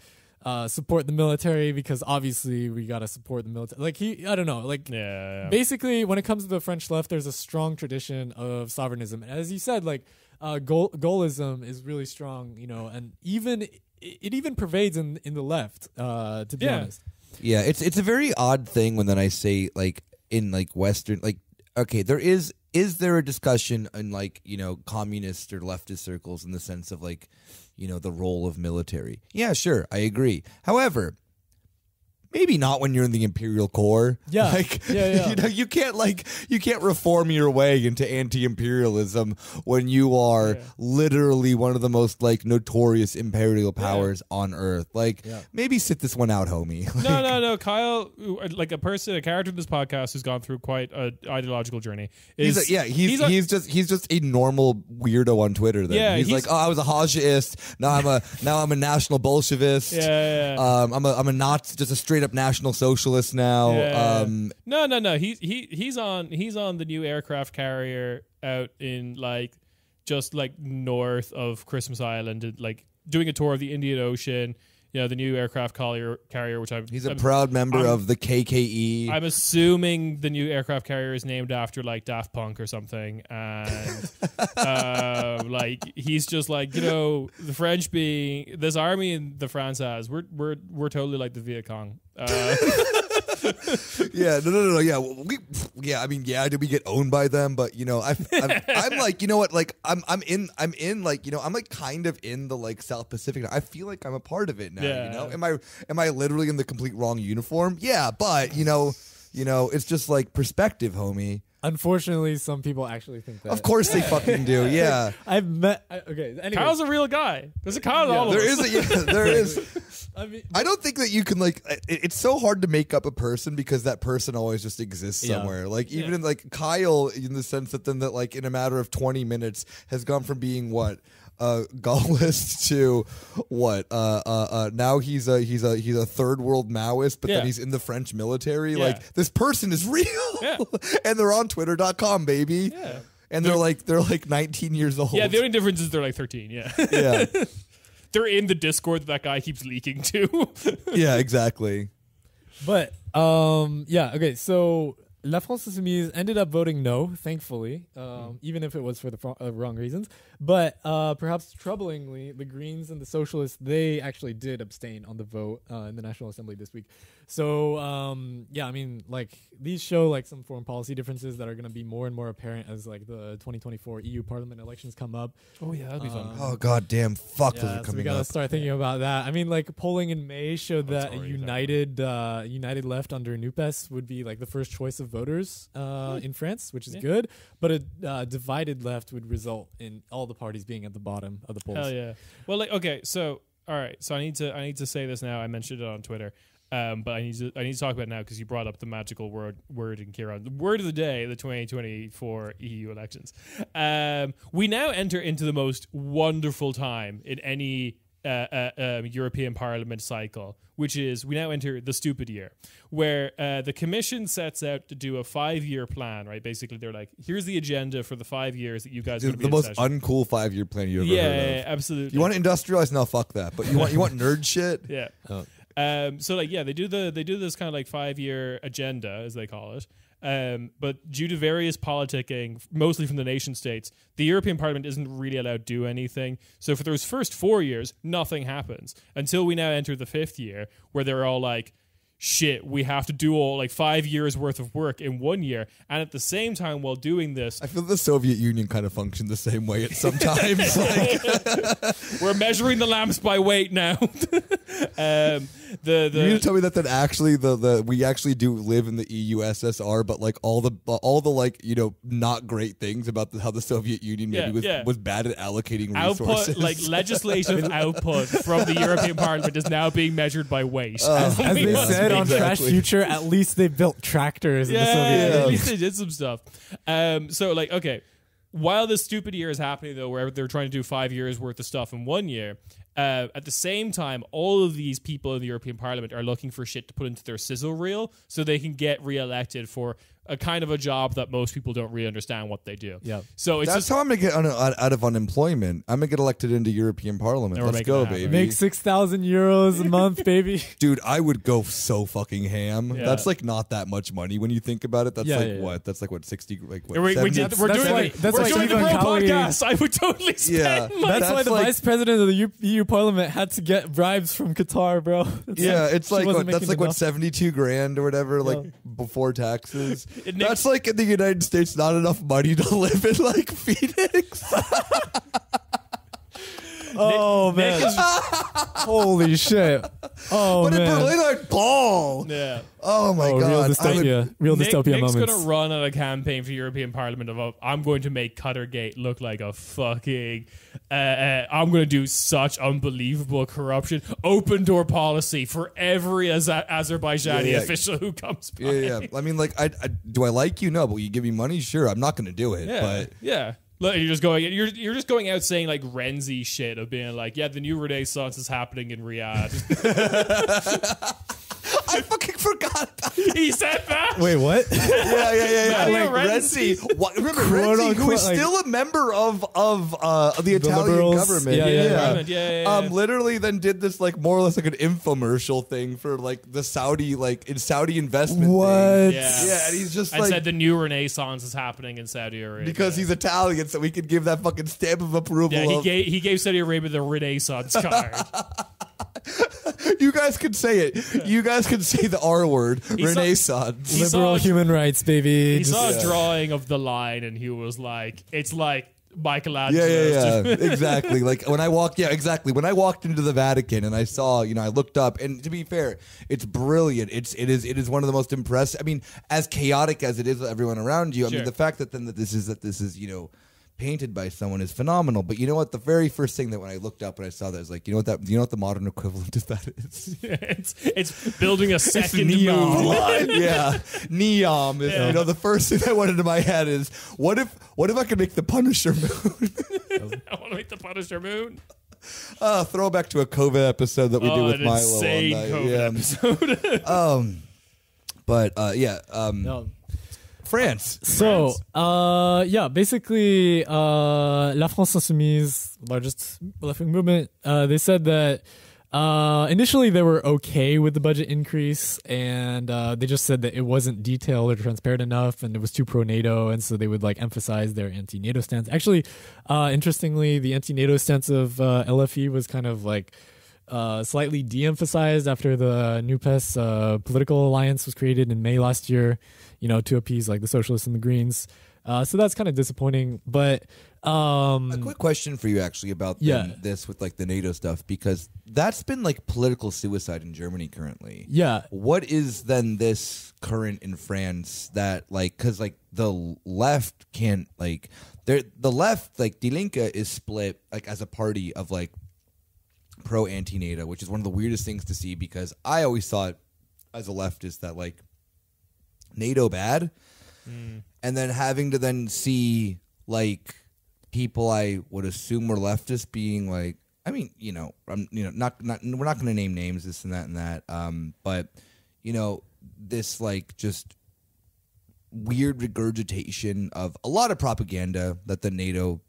support the military because obviously we gotta support the military. Like I don't know. Like basically, when it comes to the French left, there's a strong tradition of sovereignism, and as you said, like Gaullism is really strong. And it even pervades in the left. To be honest. Yeah, it's a very odd thing when then I say like in like Western like okay, is there a discussion in like, communist or leftist circles in the sense of like, the role of military? Yeah, sure, I agree. However, maybe not when you're in the Imperial Corps. Yeah. You can't reform your way into anti-imperialism when you are literally one of the most like notorious imperial powers on Earth. Like, maybe sit this one out, homie. No. Kyle, like a character in this podcast who's gone through quite an ideological journey. He's just a normal weirdo on Twitter. Then. Yeah, he's like, oh, I was a Hajaist. Now I'm a national Bolshevist. I'm a Nazi, just a straight up National Socialist now. No. He's on the new aircraft carrier out in like just like north of Christmas Island, like doing a tour of the Indian Ocean. The new aircraft carrier, which he's a proud member of the KKE. I'm assuming the new aircraft carrier is named after like Daft Punk or something, and like he's just like the French being this army in the France has we're totally like the Viet Cong. Yeah, no. Yeah, I mean, do we get owned by them? But I'm like, like I'm in like, I'm like kind of in the like South Pacific. I feel like I'm a part of it now. Am I literally in the complete wrong uniform? Yeah, but it's just like perspective, homie. Unfortunately, some people actually think that. Of course they fucking do. Yeah, I've met. Okay, anyway. Kyle's a real guy. There's a Kyle in all of us. There is. I don't think that you can like. It's so hard to make up a person because that person always just exists somewhere. Like even in like Kyle, in the sense that then that like in a matter of 20 minutes has gone from being what. Gaullist to what? Now he's a third world Maoist, but then he's in the French military. Yeah. Like this person is real, and they're on Twitter.com, baby. Yeah. And they're like 19 years old. Yeah, the only difference is they're like 13. Yeah. Yeah. They're in the Discord that guy keeps leaking to. Yeah, exactly. But okay, so La France Insoumise ended up voting no, thankfully, even if it was for the wrong reasons. But perhaps troublingly, the Greens and the Socialists, they actually did abstain on the vote in the National Assembly this week. So, I mean, like, these show, like, some foreign policy differences that are going to be more and more apparent as, like, the 2024 EU Parliament elections come up. Oh, yeah, that'd be fun. Oh, god damn, fuck, those are coming so we got to start thinking about that. I mean, like, polling in May showed that a united left under NUPES would be, like, the first choice of voters in France, which is good. But a divided left would result in all the parties being at the bottom of the polls. Hell yeah. Well, like, okay, so, all right, so I need to say this now. I mentioned it on Twitter. But I need to talk about it now because you brought up the magical word in Kieran. The word of the day, the 2024 EU elections. We now enter into the most wonderful time in any European Parliament cycle, which is we now enter the stupid year, where the Commission sets out to do a 5-year plan, right? Basically, they're like, here's the agenda for the 5 years that you guys are going to be the most uncool 5-year plan you ever heard of. Yeah, absolutely. You want to industrialize? No, fuck that. But you want nerd shit? Yeah. Oh. So like they do this kind of like 5-year agenda as they call it. But due to various politicking, mostly from the nation states, the European Parliament isn't really allowed to do anything. So for those first 4 years, nothing happens until we now enter the 5th year, where they're all like, shit, we have to do all like 5 years worth of work in 1 year. And at the same time, while doing this, I feel the Soviet Union kind of functioned the same way at some times. We're measuring the lamps by weight now. You mean to tell me that actually we actually do live in the EU SSR, but like all the like not great things about how the Soviet Union was bad at allocating resources. Output, like legislative output from the European Parliament is now being measured by weight. As they said on Trash Future, at least they built tractors in the Soviet Union. At least they did some stuff. So like, okay, while this stupid year is happening though, where they're trying to do 5 years worth of stuff in 1 year, at the same time, all of these people in the European Parliament are looking for shit to put into their sizzle reel so they can get re-elected for a kind of a job that most people don't really understand what they do. Yeah. So it's that's how I'm gonna get out of unemployment. I'm gonna get elected into European Parliament. Let's go, baby. Make 6,000 euros a month, baby. Dude, I would go so fucking ham. Yeah. That's like not that much money when you think about it. That's what? That's like what 60? Like what? We're doing the Pro podcast. I would totally spend money. That's why the vice president of the EU Parliament had to get bribes from Qatar, bro. It's like that's like what 72 grand or whatever. Like before taxes. Nick- That's like in the United States, not enough money to live in like Phoenix. Oh man! Holy shit! Oh But in man! Berlin, I'd ball. Yeah. Oh my Real god! dystopia. Real dystopia Nick's moments. gonna run on a campaign for European Parliament of I'm going to make Cuttergate look like a fucking. I'm going to do such unbelievable corruption. Open door policy for every Azerbaijani official who comes by. Yeah. I mean, like, do I like you? No, but will you give me money? Sure. I'm not going to do it. Yeah, But yeah. Look, you're just going out saying like Renzi shit of being like, yeah, the new Renaissance is happening in Riyadh. I fucking forgot about that. He said that. Wait, what? Yeah. Mario Like Renzi. Remember Quote, Renzi, who is unquote, still a member of the Italian liberals. government. Yeah. Literally then did this like more or less like an infomercial thing for like the Saudi investment What? thing. Yeah. Yeah, and he's just And like said the new Renaissance is happening in Saudi Arabia because he's Italian, so we could give that fucking stamp of approval. Yeah, of, he gave Saudi Arabia the Renaissance card. you guys could say it. You guys could say the R word, saw- Renaissance. He Liberal saw- human rights, baby. He saw Just- a drawing of the line and he was like, it's like Michelangelo. Yeah, exactly. Like when I walked into the Vatican and I saw, I looked up, and to be fair, it's brilliant. It is one of the most impressive. I mean, as chaotic as it is with everyone around you. I Sure. mean, the fact that this is painted by someone is phenomenal. But you know what? The very first thing that when I looked up and I saw that, I was like, you know what the modern equivalent of that is? it's building a second Neon. moon. Yeah, Neon. Is, the first thing that went into my head is, what if I could make the Punisher moon? I want to make the Punisher moon. Throwback to a COVID episode that we did with an Milo insane on that. COVID episode. No. France. So, basically, La France Insoumise, largest left-wing movement, they said that initially they were okay with the budget increase, and they just said that it wasn't detailed or transparent enough, and it was too pro-NATO, and so they would emphasize their anti-NATO stance. Actually, interestingly, the anti-NATO stance of LFE was kind of slightly de-emphasized after the new PES political alliance was created in May last year, to appease the socialists and the Greens. So that's kind of disappointing. But a quick question for you actually about this with the NATO stuff, because that's been political suicide in Germany currently. Yeah. What is then this current in France that because the left can't the left Die Linke is split as a party of pro anti-NATO, which is one of the weirdest things to see, because I always thought as a leftist that NATO bad, and then having to then see people I would assume were leftists being we're not going to name names, this and that, but this just weird regurgitation of a lot of propaganda that the NATO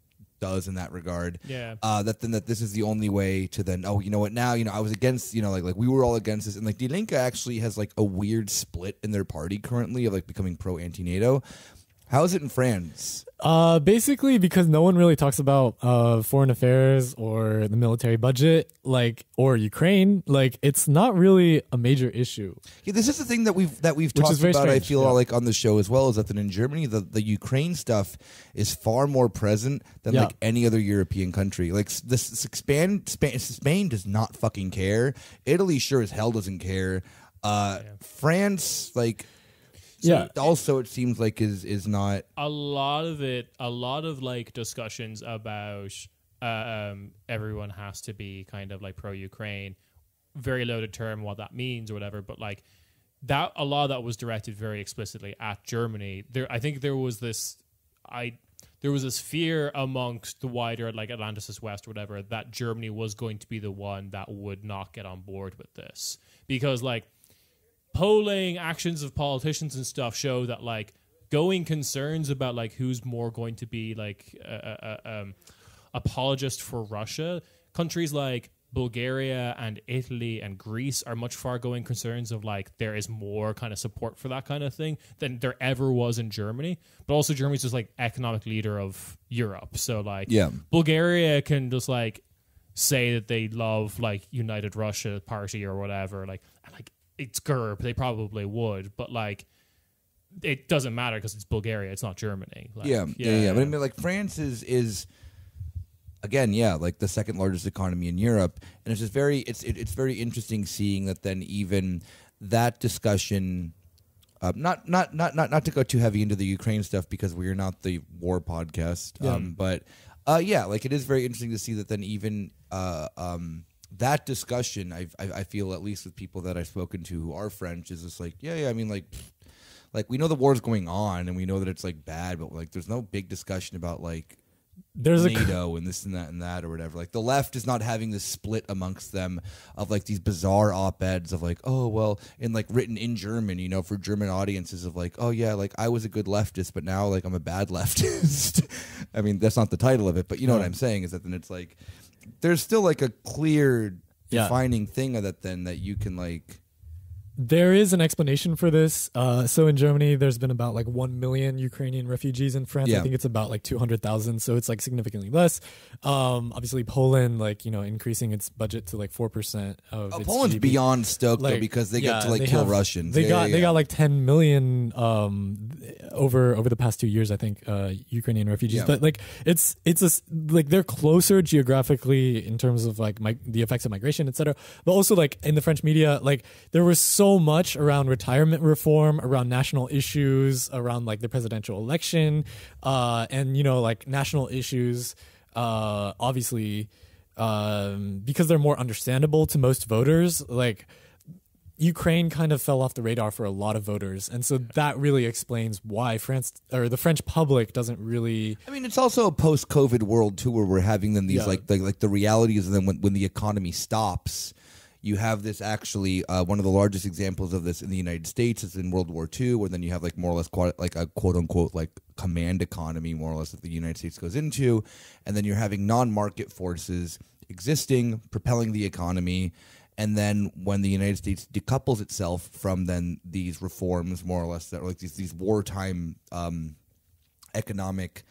does in that regard. Yeah. That this is the only way to then, oh, you know what, now, I was against, we were all against this. And Die Linke actually has a weird split in their party currently of becoming pro anti-NATO. How is it in France? Basically because no one really talks about foreign affairs or the military budget, or Ukraine. It's not really a major issue. Yeah, this is the thing that we've talked about. Strange, I feel on the show as well, is that in Germany the Ukraine stuff is far more present than any other European country. Spain does not fucking care. Italy sure as hell doesn't care. France also it seems is not a lot of discussions about everyone has to be kind of pro-Ukraine, very loaded term, what that means or whatever, but that a lot of that was directed very explicitly at Germany. I think there was this fear amongst the wider Atlanticist West or whatever that Germany was going to be the one that would not get on board with this, because polling actions of politicians and stuff show that going concerns about who's more going to be apologist for Russia, countries like Bulgaria and Italy and Greece are much far going concerns of there is more kind of support for that kind of thing than there ever was in Germany. But also Germany's just economic leader of Europe, so Bulgaria can just say that they love United Russia Party or whatever, it's GERB, they probably would, but it doesn't matter because it's Bulgaria, it's not Germany. Like, yeah. But I mean, like France is again, like the second largest economy in Europe, and it's just it's very interesting seeing that then even that discussion. Not to go too heavy into the Ukraine stuff because we are not the war podcast. But like it is very interesting to see that then even that discussion, I feel at least with people that I've spoken to who are French is just like I mean like we know the war is going on and we know that it's like bad, but like there's no big discussion about like there's NATO and this and that or whatever. Like the left is not having this split amongst them of like these bizarre op-eds of like, oh well, and like written in German, you know, for German audiences of like, oh yeah, like I was a good leftist, but now like I'm a bad leftist. I mean, that's not the title of it, but you know what I'm saying is that then it's like there's still like a clear defining thing of that then that you can like. There is an explanation for this. So in Germany, there's been about like 1 million Ukrainian refugees. In France, I think it's about like 200,000. So it's like significantly less. Obviously, Poland, like, you know, increasing its budget to like 4% of its Poland's GDP. Beyond stoked though because they get to like kill Russians. They got like 10 million over the past 2 years, I think, Ukrainian refugees. Yeah. But like it's like they're closer geographically in terms of like the effects of migration, etc. But also like in the French media, like there was so much around retirement reform, around national issues, around like the presidential election, and, you know, like national issues, obviously, because they're more understandable to most voters, like Ukraine kind of fell off the radar for a lot of voters. And so that really explains why France or the French public doesn't really. I mean, it's also a post-COVID world too, where we're having then these like the reality is then when the economy stops. You have this actually one of the largest examples of this in the United States is in World War II, where then you have like more or less like a quote unquote like command economy, more or less, that the United States goes into, and then you're having non-market forces existing, propelling the economy, and then when the United States decouples itself from then these reforms, more or less, that are like these wartime economic.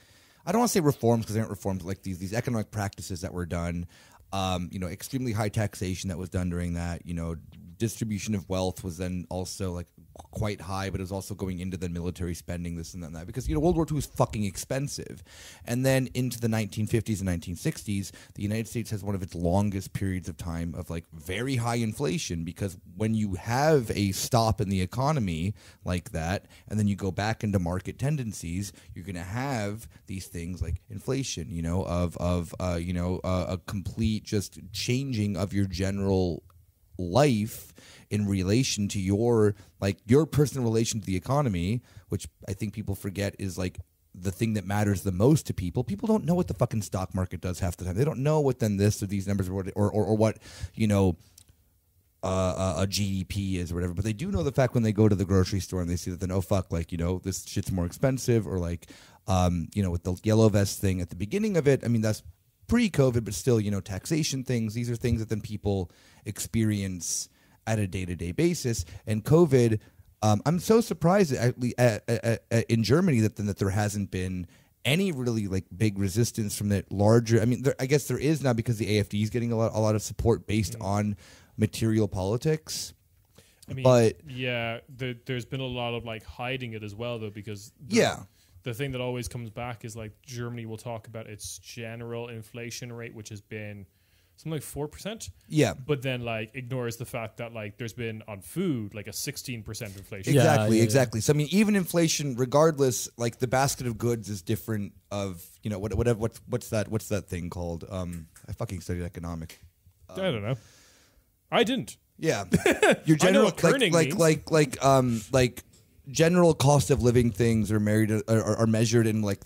I don't want to say reforms because they aren't reforms, like these economic practices that were done. You know, extremely high taxation that was done during that, you know, distribution of wealth was then also like quite high, but it was also going into the military spending, this and that, because, you know, World War II was fucking expensive. And then into the 1950s and 1960s, the United States has one of its longest periods of time of like very high inflation, because when you have a stop in the economy like that, and then you go back into market tendencies, you're going to have these things like inflation, you know, a complete just changing of your general life in relation to your personal relation to the economy, which I think people forget is like the thing that matters the most to people. People don't know what the fucking stock market does half the time. They don't know what then this or these numbers or what, you know, a GDP is or whatever. But they do know the fact when they go to the grocery store and they see that then, oh fuck, like, you know, this shit's more expensive, or like, you know, with the yellow vest thing at the beginning of it. I mean, that's pre-COVID, but still, you know, taxation things. These are things that then people experience at a day-to-day basis. And COVID, I'm so surprised in Germany that there hasn't been any really like big resistance from that larger. I mean, I guess there is now because the AfD is getting a lot of support based on material politics. I mean, but yeah, there's been a lot of like hiding it as well, though, because the thing that always comes back is like Germany will talk about its general inflation rate, which has been something like 4%. Yeah. But then like ignores the fact that like there's been on food like a 16% inflation. Exactly. So I mean, even inflation, regardless, like the basket of goods is different of, you know, what's that thing called? I fucking studied economic. I don't know. I didn't. Yeah. Your general like general cost of living things are measured in like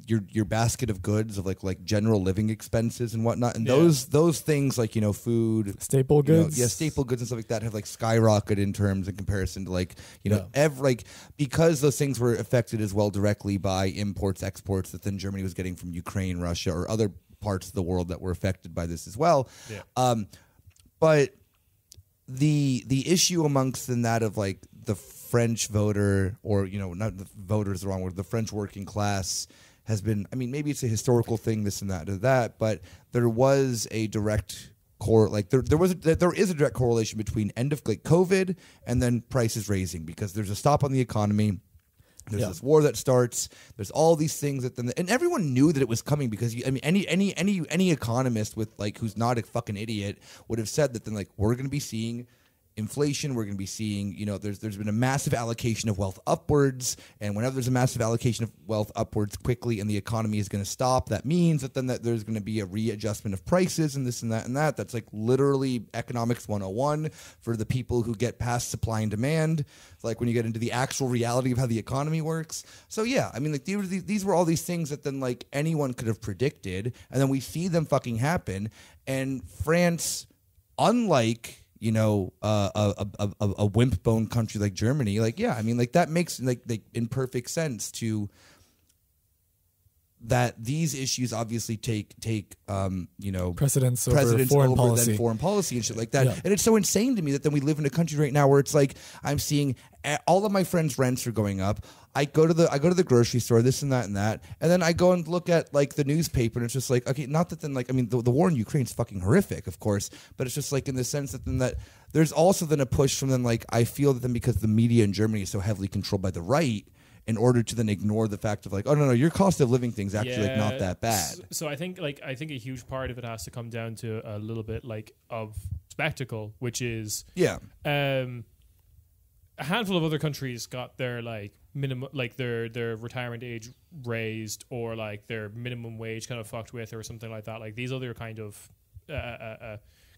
your basket of goods of like general living expenses and whatnot, and those things like, you know, food, staple goods, staple goods and stuff like that have like skyrocketed in terms in comparison to like, you know, because those things were affected as well directly by imports, exports that then Germany was getting from Ukraine, Russia, or other parts of the world that were affected by this as well. But the issue amongst in that of like the French voter, or, you know, not the voter is the wrong word, the French working class has been, I mean, maybe it's a historical thing, this and that, but there was a direct there is a direct correlation between end of like COVID and then prices raising, because there's a stop on the economy. There's this war that starts. There's all these things that then, and everyone knew that it was coming because any economist with like who's not a fucking idiot would have said that then like we're going to be seeing inflation. We're going to be seeing, there's been a massive allocation of wealth upwards, and whenever there's a massive allocation of wealth upwards quickly, and the economy is going to stop, that means that then that there's going to be a readjustment of prices and this and that and that. That's like literally economics 101 for the people who get past supply and demand. Like when you get into the actual reality of how the economy works. So yeah, I mean, like these were all these things that then like anyone could have predicted, and then we see them fucking happen. And France, unlike a wimp bone country like Germany, like, yeah, I mean, like that makes like in perfect sense to that these issues obviously take precedence over foreign policy. Than foreign policy and shit like that. Yeah. And it's so insane to me that then we live in a country right now where it's like I'm seeing all of my friends' rents are going up. I go to the grocery store, this and that, and then I go and look at like the newspaper, and it's just like, okay, not that then like, I mean, the war in Ukraine is fucking horrific, of course, but it's just like in the sense that then that there's also then a push from then like I feel that then because the media in Germany is so heavily controlled by the right, in order to then ignore the fact of like, oh no, your cost of living thing's actually like not that bad. So I think a huge part of it has to come down to a little bit like of spectacle, which is a handful of other countries got their like minimum, like their retirement age raised, or like their minimum wage kind of fucked with, or something like that. Like these other kind of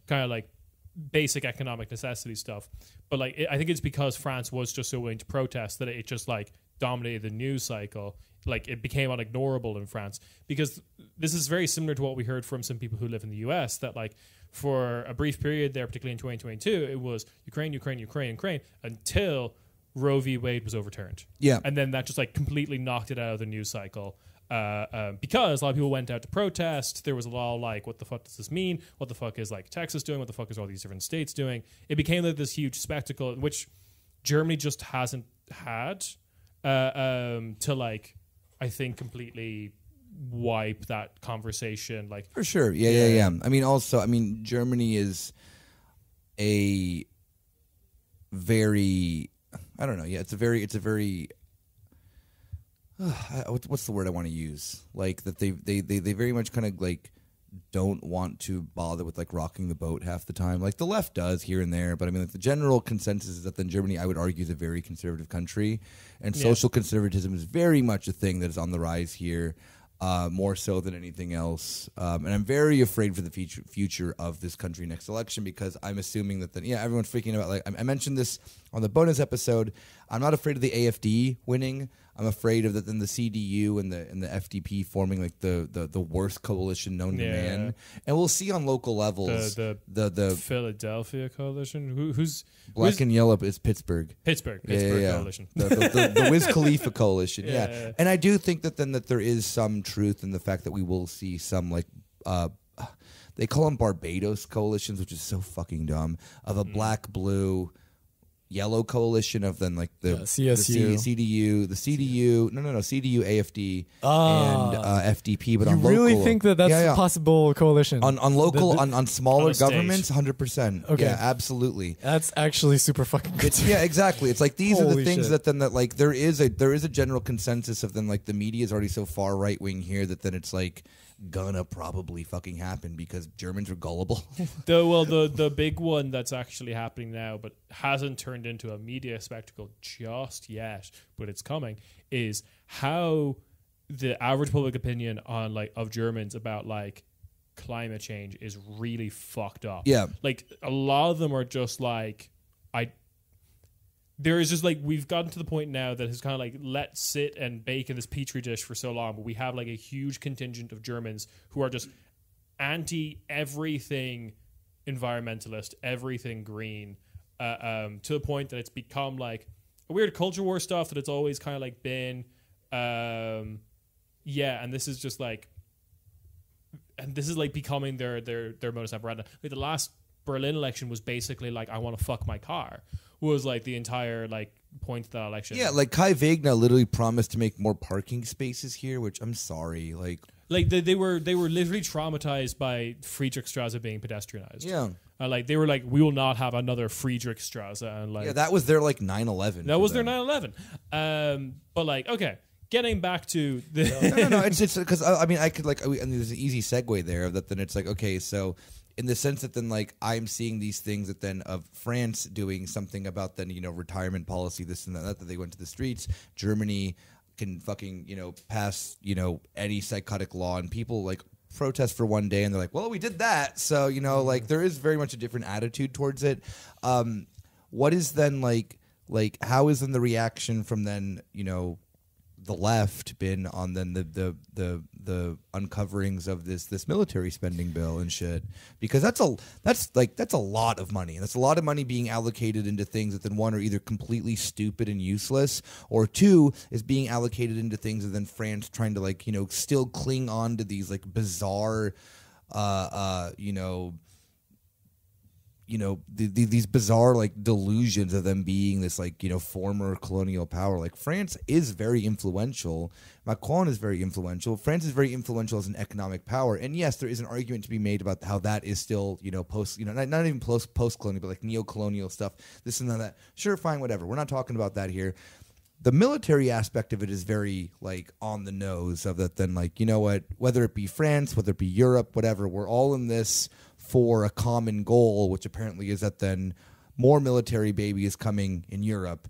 like basic economic necessity stuff. But like I think it's because France was just so willing to protest that it just like dominated the news cycle. Like it became unignorable in France, because this is very similar to what we heard from some people who live in the US, that like for a brief period there, particularly in 2022, it was Ukraine until Roe v. Wade was overturned. Yeah. And then that just like completely knocked it out of the news cycle. Because a lot of people went out to protest. There was a lot of like, what the fuck does this mean? What the fuck is like Texas doing? What the fuck is all these different states doing? It became like this huge spectacle, which Germany just hasn't had to like, I think, completely wipe that conversation. Like for sure. Yeah. I mean, Germany is a very, I don't know. Yeah, it's a very. What's the word I want to use? Like that they very much kind of like don't want to bother with like rocking the boat half the time. Like the left does here and there, but I mean, like the general consensus is that then Germany, I would argue, is a very conservative country, and social conservatism is very much a thing that is on the rise here. More so than anything else. And I'm very afraid for the future of this country next election, because I'm assuming that everyone's freaking about, like I mentioned this on the bonus episode. I'm not afraid of the AfD winning. I'm afraid of the CDU and the FDP forming like the worst coalition known to man. And we'll see on local levels the Philadelphia coalition. Who's black and yellow is Pittsburgh coalition. The Wiz Khalifa coalition. Yeah. And I do think that there is some truth in the fact that we will see some like they call them Barbados coalitions, which is so fucking dumb, of a black, blue, yellow coalition of then like the CSU, CDU, CDU, AFD, and FDP. But you on local, really think that's a possible coalition on local on smaller governments? 100%. Okay, yeah, absolutely. That's actually super fucking good. Yeah, exactly. It's like these are the things shit. that like there is a general consensus of then like the media is already so far right wing here that then it's like gonna probably fucking happen because Germans are gullible. The big one that's actually happening now, but hasn't turned into a media spectacle just yet, but it's coming, is how the average public opinion on like of Germans about like climate change is really fucked up. Yeah, like a lot of them are just like there is just like we've gotten to the point now that has kind of like let sit and bake in this petri dish for so long, but we have like a huge contingent of Germans who are just anti everything environmentalist, everything green, to the point that it's become like a weird culture war stuff that it's always kind of like been. And this is just like, and this is like becoming their modus operandi. Like the last Berlin election was basically like, I want to fuck my car, was like the entire like point of that election. Yeah, like Kai Wegner literally promised to make more parking spaces here, which I'm sorry, like they were literally traumatized by Friedrichstraße being pedestrianized. Yeah, Like they were like, we will not have another Friedrichstrasse, and like that was their like 9/11. That was their 9/11. But like, okay, getting back to the no. It's because I mean I could like and there's an easy segue there that then it's like okay so. In the sense that then, like, I'm seeing these things that then of France doing something about then, retirement policy, this and that they went to the streets. Germany can fucking, pass, any psychotic law, and people, like, protest for one day, and they're like, well, we did that. So, like, there is very much a different attitude towards it. What is then, like, how is then the reaction from then, the left been on then the uncoverings of this military spending bill and shit, because that's a lot of money, and that's a lot of money being allocated into things that then one are either completely stupid and useless, or two is being allocated into things that then France trying to like still cling on to these like bizarre these bizarre like delusions of them being this like former colonial power. Like France is very influential. Macron is very influential. France is very influential as an economic power. And yes, there is an argument to be made about how that is still post not even post colonial, but like neo-colonial stuff. This and that. Sure, fine, whatever. We're not talking about that here. The military aspect of it is very like on the nose of that. Then like what, whether it be France, whether it be Europe, whatever, we're all in this for a common goal, which apparently is that then more military babies coming in Europe.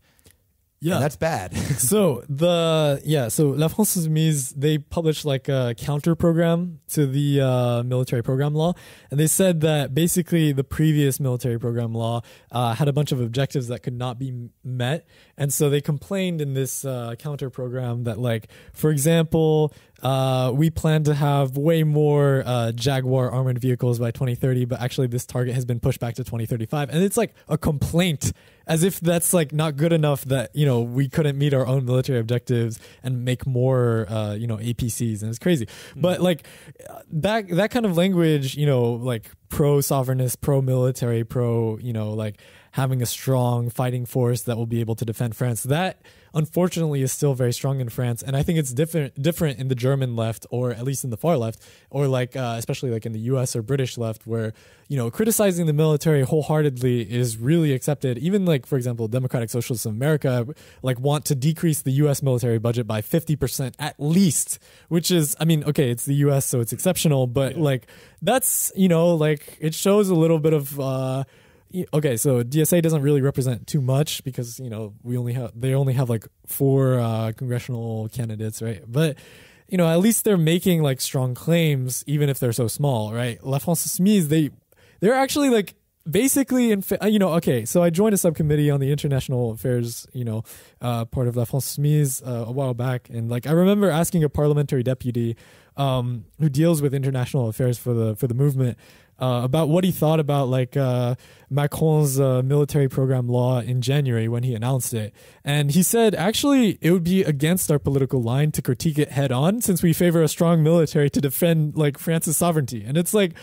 Yeah, and that's bad. So La France Insoumise, they published like a counter program to the military program law, and they said that basically the previous military program law had a bunch of objectives that could not be met, and so they complained in this counter program that, like, for example, we plan to have way more Jaguar armored vehicles by 2030, but actually this target has been pushed back to 2035, and it's like a complaint, as if that's like not good enough that we couldn't meet our own military objectives and make more APCs, and it's crazy. But like that kind of language, like pro sovereignist, pro military, pro like having a strong fighting force that will be able to defend France, that unfortunately is still very strong in France. And I think it's different in the German left, or at least in the far left, or like especially like in the US or British left, where criticizing the military wholeheartedly is really accepted. Even like, for example, Democratic Socialists of America like want to decrease the US military budget by 50% at least, which is, I mean, okay, it's the US, so it's exceptional, but like that's like it shows a little bit of okay, so DSA doesn't really represent too much because they only have like 4 congressional candidates, right? But at least they're making like strong claims, even if they're so small, right? La France Insoumise, they're actually like basically okay, so I joined a subcommittee on the international affairs part of La France Insoumise a while back, and like I remember asking a parliamentary deputy who deals with international affairs for the movement about what he thought about like Macron's military program law in January when he announced it. And he said, actually, it would be against our political line to critique it head on, since we favor a strong military to defend like France's sovereignty. And it's like,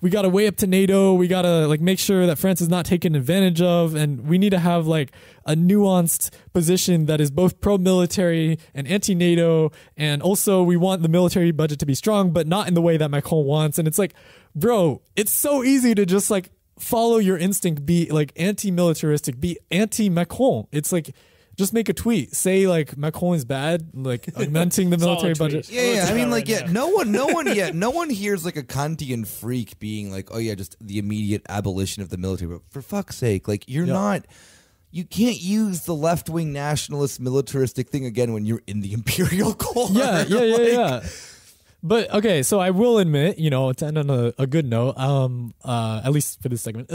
we got to weigh up to NATO. We got to like make sure that France is not taken advantage of. And we need to have like a nuanced position that is both pro-military and anti-NATO. And also we want the military budget to be strong, but not in the way that Macron wants. And it's like, bro, it's so easy to just like follow your instinct, be like anti-militaristic, be anti-Macron. It's like, just make a tweet, say like Macron is bad, like augmenting the military budget. Yeah. I mean, like, no one hears like a Kantian freak being like, oh yeah, just the immediate abolition of the military. But for fuck's sake, like you can't use the left-wing nationalist militaristic thing again when you're in the imperial court. Yeah. But okay, so I will admit, to end on a good note, at least for this segment,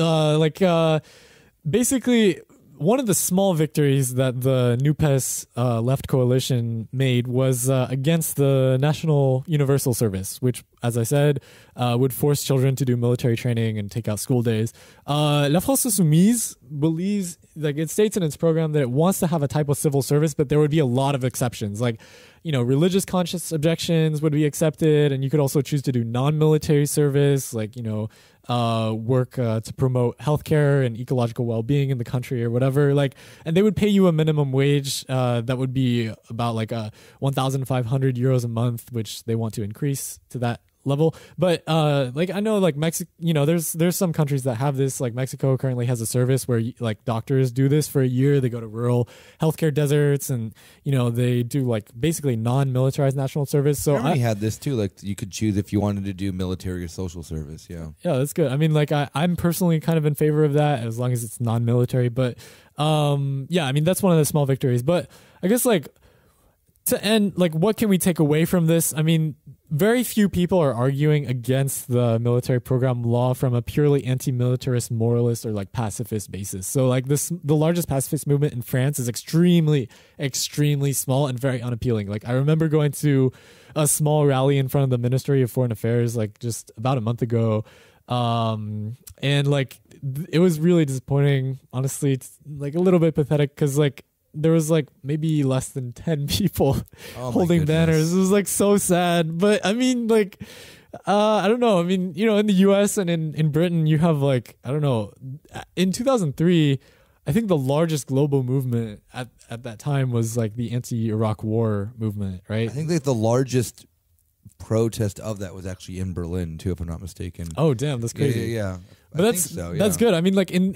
basically one of the small victories that the NUPES left coalition made was against the National Universal Service, which, as I said, would force children to do military training and take out school days. La France Insoumise believes, like it states in its program, that it wants to have a type of civil service, but there would be a lot of exceptions. Like, religious conscience objections would be accepted, and you could also choose to do non-military service, like, work to promote healthcare and ecological well-being in the country or whatever. Like, and they would pay you a minimum wage that would be about like 1,500 euros a month, which they want to increase to that level. But like I know like Mexico, you know, there's some countries that have this. Like Mexico currently has a service where like doctors do this for a year. They go to rural healthcare deserts, and you know they do like basically non-militarized national service. So Germany had this too. Like you could choose if you wanted to do military or social service. Yeah, that's good. I mean, like I'm personally kind of in favor of that as long as it's non-military. But yeah, I mean that's one of the small victories. But I guess like to end, like what can we take away from this? I mean, very few people are arguing against the military program law from a purely anti-militarist, moralist, or like pacifist basis. So like the largest pacifist movement in France is extremely, extremely small and very unappealing. Like I remember going to a small rally in front of the Ministry of Foreign Affairs like just about a month ago. And like it was really disappointing. Honestly, it's like a little bit pathetic because like there was like maybe less than 10 people holding banners. It was like so sad. But I mean, like, I don't know. I mean, you know, in the US and in Britain, you have like, I don't know, in 2003, I think the largest global movement at that time was like the anti-Iraq war movement, right? I think that the largest protest of that was actually in Berlin too, if I'm not mistaken. Oh, damn, that's crazy. Yeah. But that's good. I mean, like in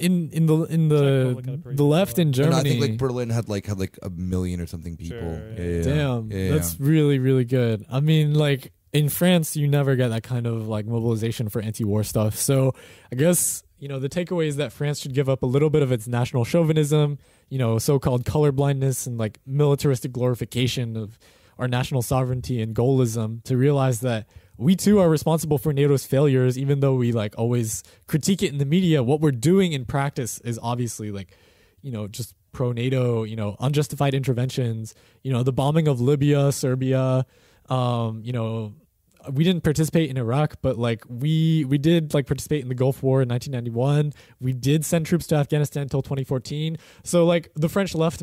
the left in Germany, and I think like Berlin had like a million or something people. Sure, yeah. Damn, that's really, really good. I mean, like in France, you never get that kind of like mobilization for anti-war stuff. So I guess you know the takeaway is that France should give up a little bit of its national chauvinism, you know, so-called colorblindness and like militaristic glorification of our national sovereignty and goalism to realize that we too are responsible for NATO's failures, even though we like always critique it in the media. What we're doing in practice is obviously like, you know, just pro-NATO, you know, unjustified interventions, you know, the bombing of Libya, Serbia, you know, we didn't participate in Iraq, but like we did like participate in the Gulf War in 1991. We did send troops to Afghanistan until 2014. So like the French left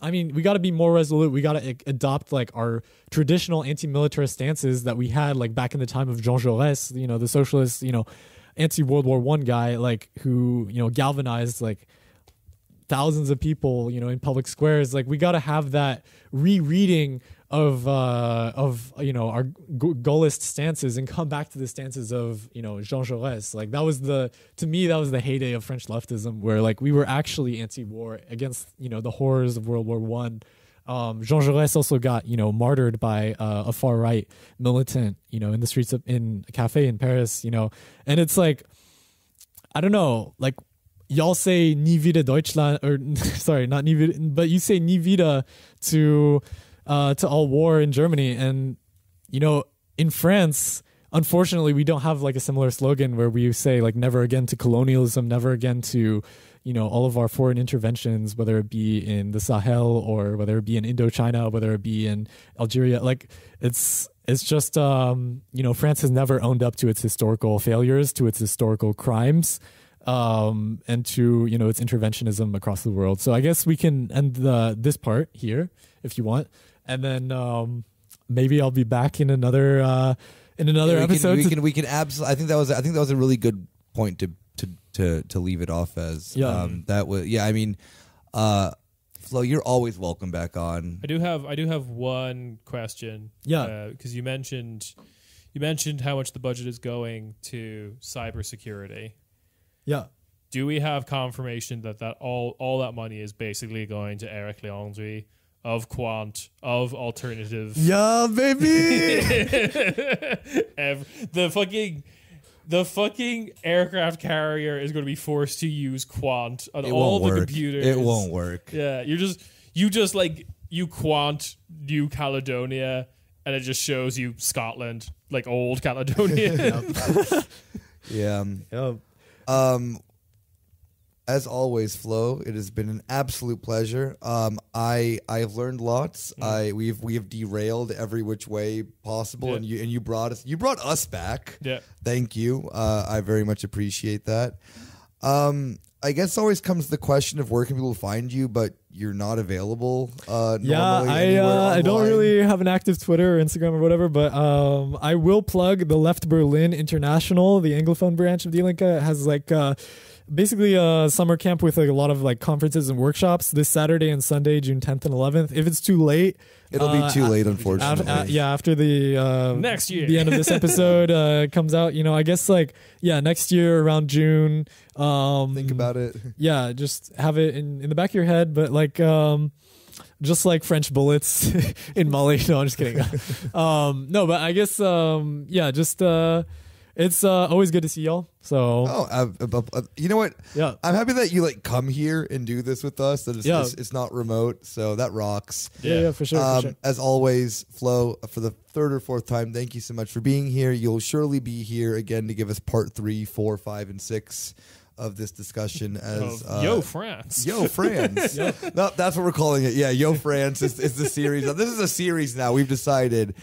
we got to be more resolute. We got to adopt like our traditional anti-militarist stances that we had like back in the time of Jean Jaurès, you know, the socialist, you know, anti-World War I guy, like who, you know, galvanized like thousands of people, you know, in public squares. Like we got to have that rereading of you know our Gaullist stances and come back to the stances of, you know, Jean Jaurès. Like to me that was the heyday of French leftism, where like we were actually anti-war against, you know, the horrors of World War One. Jean Jaurès also got, you know, martyred by a far right militant, you know, in the streets in a cafe in Paris, you know, and it's like I don't know, like y'all say "Nie wieder Deutschland," or sorry, not "Nie wieder," but you say "Nie wieder" to all war in Germany. And, you know, in France, unfortunately, we don't have like a similar slogan where we say like never again to colonialism, never again to, you know, all of our foreign interventions, whether it be in the Sahel or whether it be in Indochina, whether it be in Algeria. Like it's just, you know, France has never owned up to its historical failures, to its historical crimes, and to, you know, its interventionism across the world. So I guess we can end this part here if you want. And then maybe I'll be back in another episode. We can absolutely. I think that was a really good point to leave it off as. Yeah. That was I mean, Flo, you're always welcome back on. I do have one question. Yeah. Because you mentioned how much the budget is going to cybersecurity. Yeah. Do we have confirmation that all that money is basically going to Eric Leandri of Quant, of Alternative? Yeah, baby. The fucking aircraft carrier is going to be forced to use Quant on It all won't the work. computers. It won't work. Yeah, you just like you Quant New Caledonia, and it just shows you Scotland, like old Caledonia. Yeah. Yep. As always, Flo, it has been an absolute pleasure. I have learned lots. We have derailed every which way possible, and you brought us back. Yeah, thank you. I very much appreciate that. I guess always comes the question of where can people find you, but you're not available. I don't really have an active Twitter or Instagram or whatever, but I will plug the Left Berlin International, the Anglophone branch of Die Linke. It has like basically summer camp with like a lot of like conferences and workshops this Saturday and Sunday, June 10th and 11th. If it's too late, It'll be too late, unfortunately. After the next year, the end of this episode comes out, I guess like next year around June. Think about it. Yeah, just have it in the back of your head, but like just like French bullets in Mali. No, I'm just kidding. No, but I guess just it's always good to see y'all. So you know what? Yeah, I'm happy that you like come here and do this with us. That it's not remote, so that rocks. Yeah, for sure. As always, Flo, for the third or fourth time, thank you so much for being here. You'll surely be here again to give us part 3, 4, 5, and 6 of this discussion as Yo France. Yo France. No, that's what we're calling it. Yeah, Yo France is the series. This is a series now. We've decided.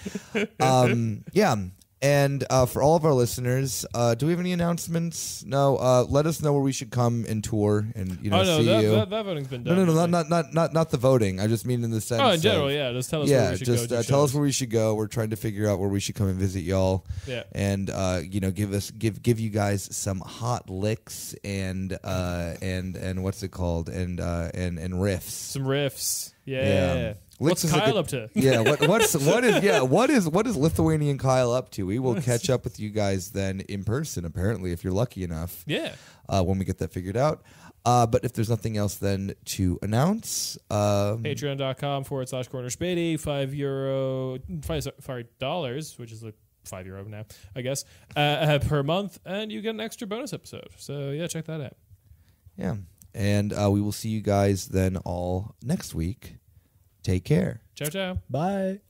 And for all of our listeners, do we have any announcements? No. Let us know where we should come and tour and see you. That voting's been done. No, not the voting. I just mean in the sense. Oh, in general, just tell us where we should go. Just tell us where we should go. We're trying to figure out where we should come and visit y'all. Yeah. And give you guys some hot licks and what's it called and riffs. Some riffs. Yeah. What's Kyle up to? Yeah, what is Lithuanian Kyle up to? We will catch up with you guys then in person, apparently, if you're lucky enough. Yeah. When we get that figured out. But if there's nothing else then to announce, Patreon.com/Corner Späti, $5, which is like €5 now, I guess, per month, and you get an extra bonus episode. So yeah, check that out. Yeah. And we will see you guys then all next week. Take care. Ciao, ciao. Bye.